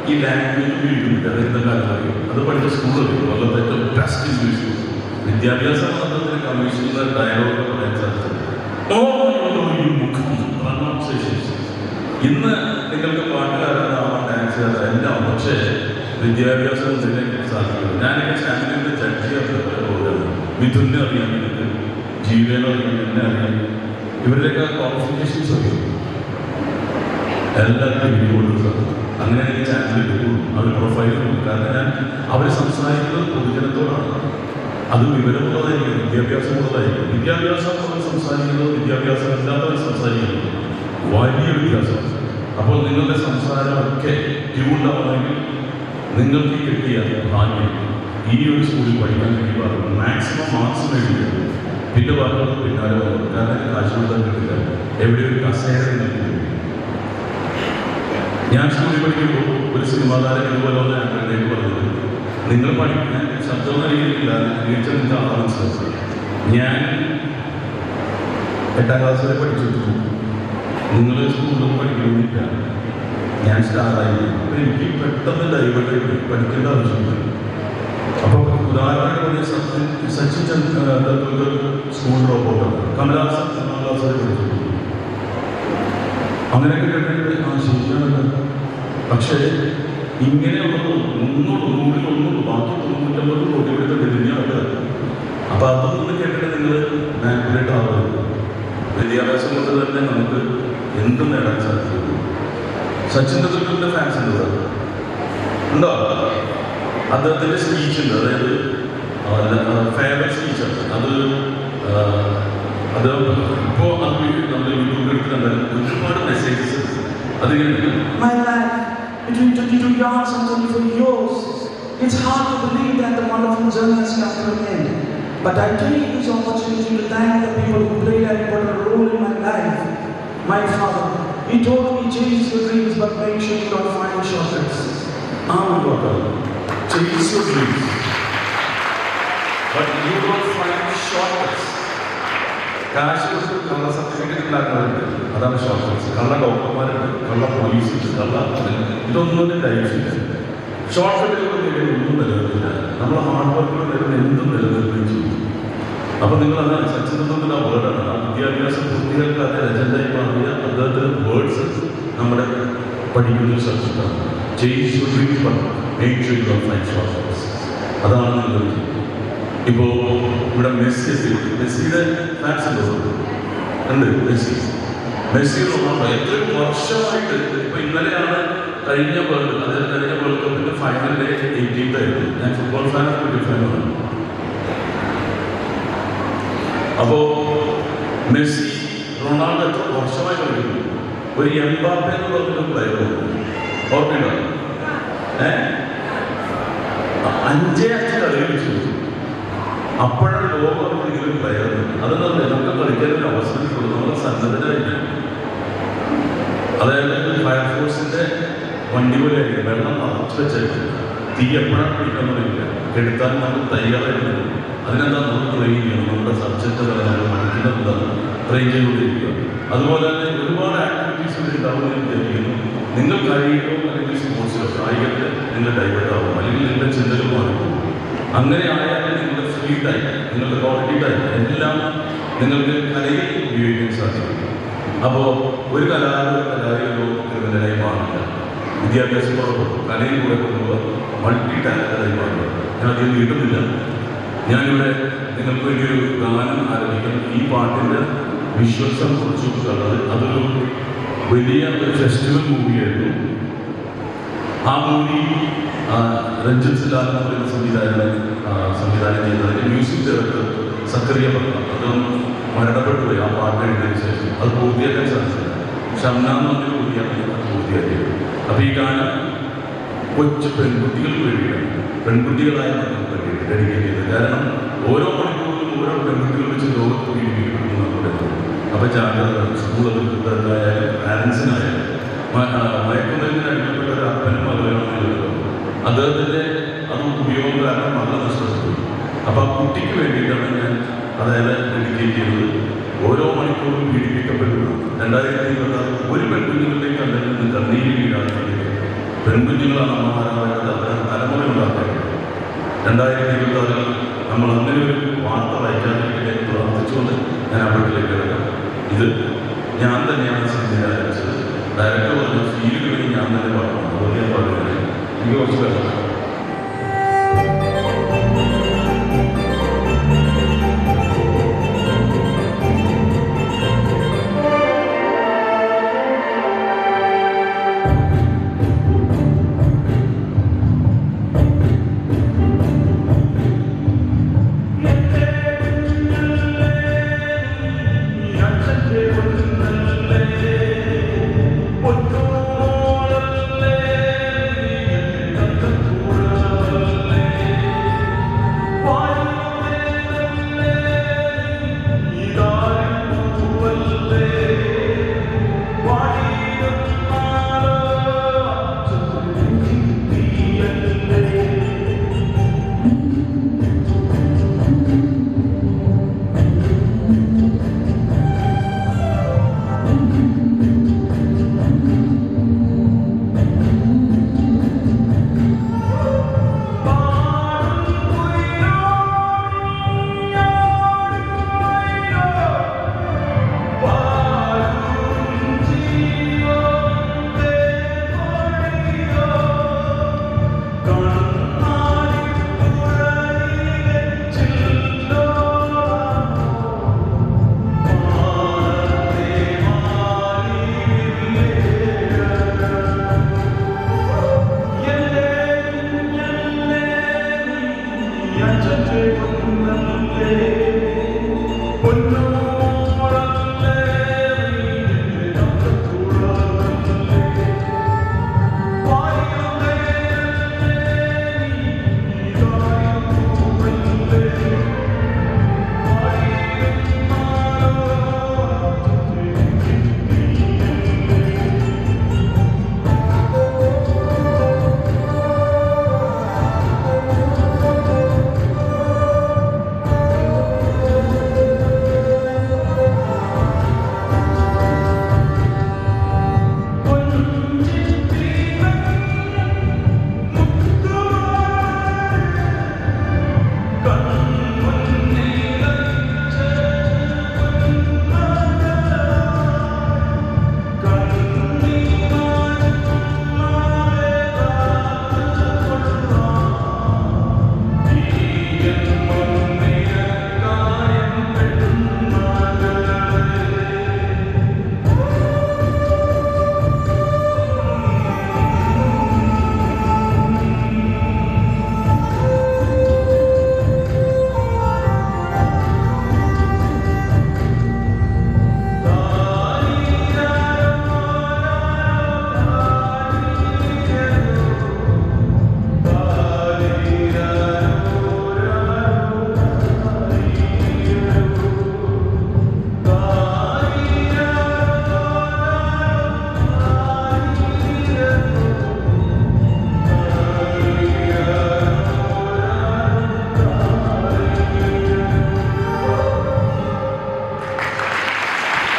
ഈ ലാംഗ്വേജ് ഉപയോഗിക്കുന്നുണ്ട്. അതെന്താ കാര്യം അത് പഠിച്ച സ്കൂളുകൾ വളരെ ഏറ്റവും ബെസ്റ്റ് ഇംഗ്ലീഷ് വിദ്യാഭ്യാസ ബന്ധത്തിന് കമ്മീഷണർ ഡയലോഗ് പറയാൻ സാധിച്ചത്. പ്രൊനൗൺസിയേഷൻ ഇന്ന് നിങ്ങൾക്ക് പാട്ടുകാരനാവാൻ ഡാൻസുകാരൻ എല്ലാം. പക്ഷേ വിദ്യാഭ്യാസം ഇതിനെ സാധിക്കുന്നത്. ഞാനൊക്കെ ചാനലിൻ്റെ ജഡ്ജ് ചെയ്യാത്ത പല പ്രോഗ്രാം മിഥുനെ അറിയാം, എനിക്ക് ജീവനെ അറിയാം, എന്നെ അറിയാം, ഇവരുടെയൊക്കെ ക്വാളിഫിക്കേഷൻസ് അറിയാം. എല്ലാവർക്കും വീഡിയോ കൊടുക്കുക. അങ്ങനെ എനിക്ക് ചാനലിൽ കിട്ടുള്ളൂ, അവർ പ്രൊഫൈൽ കൊടുക്കും. കാരണം ഞാൻ അവർ സംസാരിക്കുന്നത് പൊതുജനത്തോടാണ്. അത് വിവരമുള്ളതായിരിക്കും, വിദ്യാഭ്യാസമുള്ളതായിരിക്കും. വിദ്യാഭ്യാസം സംസാരിക്കുന്നത് വിദ്യാഭ്യാസം ഇല്ലാത്തവർ സംസാരിക്കുന്നത് വലിയ വ്യത്യാസം. അപ്പോൾ നിങ്ങളുടെ സംസാരമൊക്കെ ട്യൂണ്ടാവണമെങ്കിൽ നിങ്ങൾക്ക് കിട്ടിയ ഭാഗ്യം ഈ ഒരു സ്കൂളിൽ പഠിക്കാൻ കഴിയുമ്പോൾ മാക്സിമം മാർക്സ് നേടില്ല. പിന്നെ പറഞ്ഞത് പിന്നാലെ പോകും. കാരണം കാശ് കൊടുക്കാൻ കിട്ടില്ല, എവിടെ ഒരു കസേര നൽകുന്നു. ഞാൻ സ്കൂളിൽ പഠിക്കുമ്പോൾ ഒരു സിനിമാ താരം ഇതുപോലെ ഒന്ന് ആഗ്രഹം പറഞ്ഞത്, നിങ്ങൾ പഠിക്കാൻ ശബ്ദം അറിയില്ല, ടീച്ചർ നിങ്ങൾക്ക് ആളെ മനസ്സിലാക്കി. ഞാൻ 8ാം ക്ലാസ് വരെ പഠിച്ചിട്ടു, നിങ്ങൾ സ്കൂളിൽ പഠിക്കണമെന്നില്ല. ഞാൻ സ്റ്റാറായി. അപ്പം എനിക്ക് പെട്ടെന്ന് ഡൈവേർട്ട് പഠിക്കേണ്ട ആവശ്യമില്ല. അപ്പോൾ ഉദാഹരണത്തിന് പറഞ്ഞ സച്ചിൻ തെണ്ടുൽക്കർ സ്കൂൾ ഡ്രോപ്പൗട്ടാണ്. കമലഹാസൻ 1ാം ക്ലാസ് വരെ പഠിച്ചിട്ടു. അങ്ങനെയൊക്കെ കേട്ടിട്ട് ശരിയാണല്ലോ. പക്ഷേ ഇങ്ങനെയുള്ളത് ഒന്നുള്ളൂ ബാക്കി 99 കോടി എടുത്ത് വെടിഞ്ഞാണ്. അപ്പം അതൊന്നും കേട്ടിട്ട് നിങ്ങൾ മാനിപ്പുലേറ്റ് ആവരുത്. വിദ്യാഭ്യാസം കൊണ്ട് തന്നെ നമുക്ക് എന്തും നേടാൻ സാധിക്കും. സച്ചിൻ തെണ്ടുൽക്കറിന്റെ ഫാൻസ് ഉണ്ടോ? അദ്ദേഹത്തിൻ്റെ സ്പീച്ച് ഉണ്ട്, അതായത് ഫേവറേറ്റ് സ്പീച്ചാണ് അത്. ഇപ്പോൾ അത് നമ്മൾ യൂട്യൂബിൽ എടുത്തിട്ടുണ്ടായിരുന്നു. ഒരുപാട് മെസ്സേജസ് അതിങ്ങനെ My life between 22 years and 24 years. It's hard to believe that the wonderful journey has come to an end. But I take this opportunity to thank the people who played an important role in my life. My father, he told me, chase your dreams, but make sure you don't find shortcuts. chase your dreams, but you don't find shortcuts. കാശ് കൊടുത്ത് കള്ള certificate ഉണ്ടാക്കുന്നവരുണ്ട്, അതാണ് shortcuts. കള്ള ഡോക്ടർമാരുണ്ട്, കള്ള പോലീസുണ്ട്, കള്ള ഇതൊന്നും ലൈഫില്ല. Short കട്ടുകളിലൂടെ ഒന്നും നിലനിൽക്കില്ല. നമ്മൾ ഹാർഡ് വർക്കിലൂടെ എന്തും നിലനിൽക്കുകയും ചെയ്യും. അപ്പോൾ നിങ്ങൾ അതാണ് സച്ചിൻ തെണ്ടുൽക്കറിന്റെ ആ വേർഡാണ്. ആ വിദ്യാഭ്യാസം പൂർത്തിയാക്കാത്ത രചനയായി മാറിയ അദ്ദേഹത്തിൻ്റെ വേർഡ്സ് നമ്മുടെ പഠിക്കുന്ന ഒരു സബ്ജക്റ്റാണ്. Change your dreams but make sure you don't find shortcuts. അതാണ് നിങ്ങൾ. ഇപ്പോൾ ഇവിടെ മെസ്സിയുടെ ഫാൻസ് ഉണ്ട്. മെസ്സി റൊണാൾഡോ എത്രയും വർഷമായിട്ട് ഇപ്പോൾ ഇന്നലെയാണ് കഴിഞ്ഞ വേൾഡ് കപ്പിൻ്റെ ഫൈനലിലെ 18th ആയിരുന്നു. ഞാൻ ഫുട്ബോൾ ഫാനാണ്, ക്രിക്കറ്റ് ഫാനാണ്. അപ്പോൾ മെസ്സി റൊണാൾഡോ എത്ര വർഷമായി കളിക്കുന്നു. ഒരു എംബാപ്പെ എന്ന് പറഞ്ഞൊരു പ്ലെയർ ഓർമ്മയുണ്ടോ? 5 കളി കളിച്ചു. അപ്പോഴാണ് ലോകം ഇങ്ങനെ പ്ലെയർ. അതെന്നല്ല നമുക്ക് കളിക്കാനൊരു അവസരം കൊടുക്കും. നമ്മൾ സന്നദ്ധരായില്ല. അതായത് ഫയർഫോഴ്സിൻ്റെ വണ്ടി പോലെയായിരിക്കും, വെള്ളം നിറച്ച് വെച്ചായിരിക്കും. തീ എപ്പോഴാണ് പിടിക്കാമെന്നില്ല, കെടുത്താൻ നമ്മൾ തയ്യാറായിരുന്നു. അതിനെന്താ നമ്മൾ ട്രെയിൻ ചെയ്യണം. നമ്മുടെ സബ്ജക്റ്റുകൾ നമ്മൾ പഠിക്കുന്നത് എന്താണ്, ട്രെയിൻ ചെയ്തുകൊണ്ടിരിക്കുക. അതുപോലെ തന്നെ ഒരുപാട് ആക്ടിവിറ്റീസ് ഉണ്ടാവുമെന്ന് വിചാരിക്കുന്നു. നിങ്ങൾ കഴിയുമോ അല്ലെങ്കിൽ സ്പോർട്സിലോ കായികത്തിൽ നിങ്ങൾ ഡൈവേർട്ട് ആവും, അല്ലെങ്കിൽ നിങ്ങളുടെ ചിന്തകൾ മാറും. അങ്ങനെ ആയാലും നിങ്ങളുടെ ഫ്രീ ടൈം, നിങ്ങളുടെ ക്വാളിറ്റി ടൈം എല്ലാം നിങ്ങൾക്ക് കലയിൽ ഉപയോഗിക്കാൻ സാധിക്കും. അപ്പോൾ ഒരു കലാകാരോ ക്രിമിനലായി മാറില്ല. വിദ്യാഭ്യാസം പുറപ്പെട്ടു കലയിൽ കൂടെ കൊണ്ടുപോകാൻ മൾട്ടി ടാലൻ്റഡായി മാറുക. ഞാൻ അധികം വീട്ടുന്നില്ല. ഞാനിവിടെ നിങ്ങൾക്ക് വേണ്ടിയൊരു ഗാനം ആരംഭിക്കണം. ഈ പാട്ടിൻ്റെ വിഷ്വൽസാണ് കുറിച്ച് കൊടുക്കുന്നത്. അതൊരു വലിയ ഒരു ഫെസ്റ്റിവൽ മൂവിയായിരുന്നു. ആ മൂവി രഞ്ജിത് സിലാൽ എന്ന് പറയുന്ന സംവിധാനം ചെയ്തതിൻ്റെ മ്യൂസിക് ഡയറക്ടർ സക്കറിയ പത്ര അദ്ദേഹം മരണപ്പെട്ടു പോയി. ആ പാട്ട് എഴുതിയതിനു ശേഷം അത് പൂർത്തിയാക്കാൻ സാധിച്ചില്ല. ഷംന എന്ന് പറഞ്ഞൊരു കൂടിയാണ് അത് പൂർത്തിയാക്കിയത്. അപ്പോൾ ഈ ഗാനം കൊച്ചു പെൺകുട്ടികൾക്ക് വേണ്ടിയാണ്, പെൺകുട്ടികളായ മക്കൾക്ക് വേണ്ടിയിട്ട് ഡെഡിക്കേറ്റ് ചെയ്തത്. കാരണം ഓരോ മണിക്കൂറിലും ഓരോ പെൺകുട്ടികൾ വെച്ച് ലോകത്ത് പീഡിപ്പിക്കപ്പെടുന്നു നമ്മുടെ. അപ്പോൾ ജാഗ്രത സ്കൂളുകൾക്കായാലും പാരൻസിനായാലും മയക്കുമരുന്നിന് അടിമപ്പെട്ട ഒരു അപ്പനും മകളാണെന്നുള്ളത് അദ്ദേഹത്തിൻ്റെ അത് ഉപയോഗം കാരണം മകളെ നഷ്ടപ്പെട്ടു. അപ്പോൾ ആ കുട്ടിക്ക് വേണ്ടിയിട്ടാണ് ഞാൻ അതായത് ഡെഡിക്കേറ്റ് ചെയ്തത്. ഓരോ മണിക്കൂറും പീഡിപ്പിക്കപ്പെടുന്നു. 2026 ഒരു പെൺകുഞ്ഞുങ്ങളിലേക്ക് അതിൽ നിന്ന് കണ്ണീര് വീഴാൻ പെൺകുഞ്ഞുങ്ങളാണ് അമ്മമാരായത്. അദ്ദേഹം തലമുറ ഉണ്ടാക്കേണ്ടത്. 2026 നമ്മൾ അങ്ങനെ ഒരു വാർത്ത വായിക്കാതിരിക്കട്ടെ പ്രാർത്ഥിച്ചുകൊണ്ട് ഞാൻ ആ വീട്ടിലേക്ക് ഇറങ്ങാം. ഇത് ഞാൻ തന്നെയാണ് സിനിമ ആരംഭിച്ചത്. ഡയറക്ടർ പറഞ്ഞ ഫീൽ കഴിഞ്ഞ് ഞാൻ തന്നെ പറഞ്ഞു. അതുകൊണ്ട് ഞാൻ പറയുന്നത് എനിക്ക് കുറച്ച്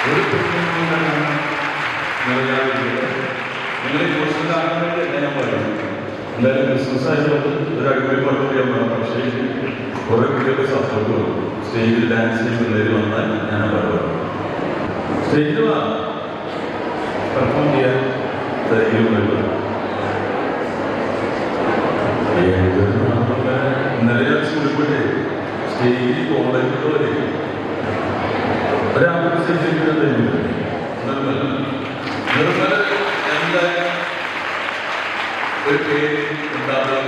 ഒരു പ്രശ്നങ്ങളും നിങ്ങൾ ഇമോഷണൽ ആകാൻ വേണ്ടി ഞാൻ പറയുന്നത്. എന്തായാലും ബിസിനസ് ആയതുകൊണ്ട് ഒരു അടിപൊളി പാട്ട് ചെയ്യാൻ പറയാം. പക്ഷേ കുറേ കുട്ടികളുടെ സപ്പോർട്ട് വരും. സ്റ്റേജിൽ ഡാൻസ് ചെയ്യുന്ന പിള്ളേർ വന്നാൽ ഞാൻ പാടും. സ്റ്റേജിൽ പെർഫോം ചെയ്യാൻ ഇന്നലെ ഞാൻ സ്കൂളിൽ പോയിട്ട് സ്റ്റേജിൽ കോളേജിൽ വരെ ഒരാൾ സ്റ്റേജിൽ നിർമ്മല എന്തായാലും ഒരു പേര് ഉണ്ടാകുന്ന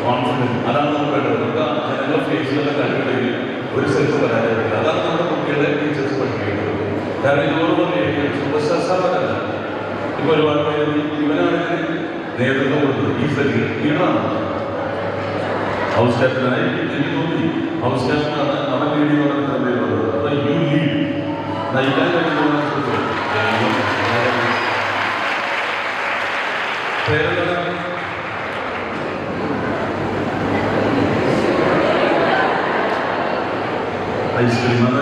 കോൺഫിഡൻസ് അതാണ് നമ്മൾ വേണ്ടത്. നമുക്ക് ജനങ്ങളുടെ ഫേസിലൊക്കെ കണ്ടിട്ടുണ്ടെങ്കിൽ ഒരു സ്ഥലത്ത് വരാനില്ല. അതാണ് നമ്മുടെ കുട്ടികളെ ടീച്ചേഴ്സ് പഠിപ്പിക്കുന്നത്. കാരണം ഇതോടൊപ്പം സൂപ്പർ സ്റ്റാർസാറല്ല. ഇപ്പൊ ഒരുപാട് പേര് ഇവനാണ് നേതൃത്വം കൊടുത്തത്. ഈ ലീഡറാണ്. ഹൗസ് ക്യാപ്റ്റനായി എനിക്ക് തോന്നി ഹൗസ് ക്യാപ്റ്റനാണ് അവൻ ലീഡ് പറയുന്നത്. അപ്പൊ യു ലീഡ് നയിക്കാൻ കഴിയുമ്പോൾ ഐസ്ക്രീമാണ്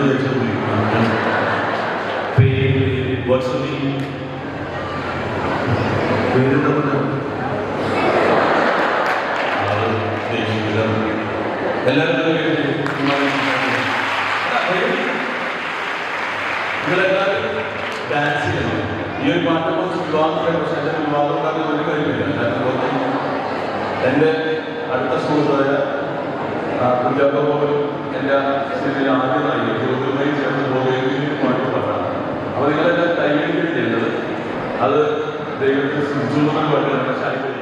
എല്ലാവരും ഡാൻസ് ചെയ്യണം. ഈ ഒരു പാട്ടിനെ കുറിച്ച് വിവാദം പക്ഷേ എൻ്റെ വിവാദം ഉണ്ടാക്കാൻ ഒരു കഴിയില്ല. എൻ്റെ അടുത്ത സുഹൃത്തായ കുഞ്ചാക്കോലും എൻ്റെ സിനിമയിൽ ആദ്യമായി ജ്യോതിർമയി ചേർന്ന് പോകുകയും പാട്ട് പാട്ടാണ്. അപ്പോൾ നിങ്ങളെല്ലാം കൈകാര്യം ചെയ്യേണ്ടത് അത് ദൈവത്തിന് സുജൂതമായി പാട്ടാണ്. ശാരീരിക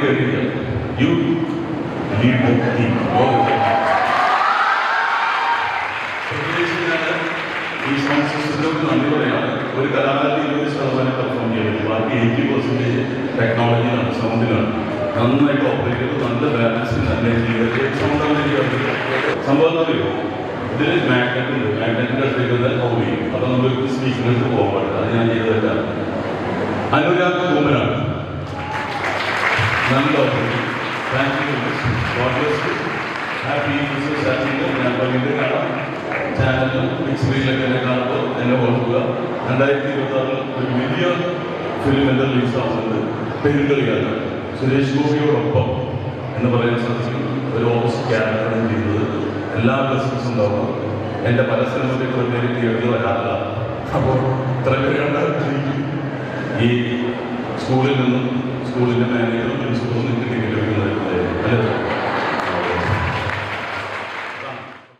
കയറിയില്ല. You lead the team. ഈ സൗണ്ട് സിസ്റ്റത്തിനോട് നന്ദി പറയാം. ഒരു കലാകാരൻ 20% പെർഫോം ചെയ്യുന്നത്, ബാക്കി 80% ടെക്നോളജിയിലാണ്, സൗണ്ടിലാണ്. നന്നായിട്ട് ഓപ്പറേറ്റ് ചെയ്ത് നല്ല ബാലൻസ് നല്ല സംഭവം അറിയോ? ഇതിൽ മാഗ്നറ്റ് ഉണ്ട്. മാഗ്നറ്റിൻ്റെ അടുത്തേക്ക് ഓഫ് ചെയ്യും. അപ്പം നമുക്ക് സ്പീക്കറിലേക്ക് പോകാൻ പാടില്ല. അത് ഞാൻ ചെയ്തതല്ല. അനുരാഗ് കുമരാണ്. നല്ല operate. Thank you. God bless you. Happy Christmas. Happy ഞാൻ വീണ്ടും കാണാം. ചാനലിലും ബിഗ് സ്ക്രീനിലൊക്കെ എന്നെ കാണുമ്പോൾ എന്നെ ഓർക്കുക. 2026 ഒരു വലിയ ഫിലിം എൻ്റെ റിലീസാവുന്നുണ്ട്. പെരുങ്കളിയാണ്. സുരേഷ് ഗോപിയോടൊപ്പം എന്ന് പറയാൻ സാധിക്കും ഒരു ഓപ്പോസിറ്റ് ക്യാരക്ടറാണ് ചെയ്യുന്നത്. എല്ലാ ബ്ലെസ്സിങ്സും ഉണ്ടാവും. എൻ്റെ പല സിനിമയ്ക്ക് ഒരു പേര് തിയേറ്ററിൽ വരാറില്ല. അപ്പോൾ ഇത്രയൊക്കെ ഈ സ്കൂളിൽ നിന്നും സ്കൂളിൻ്റെ മാനേജറും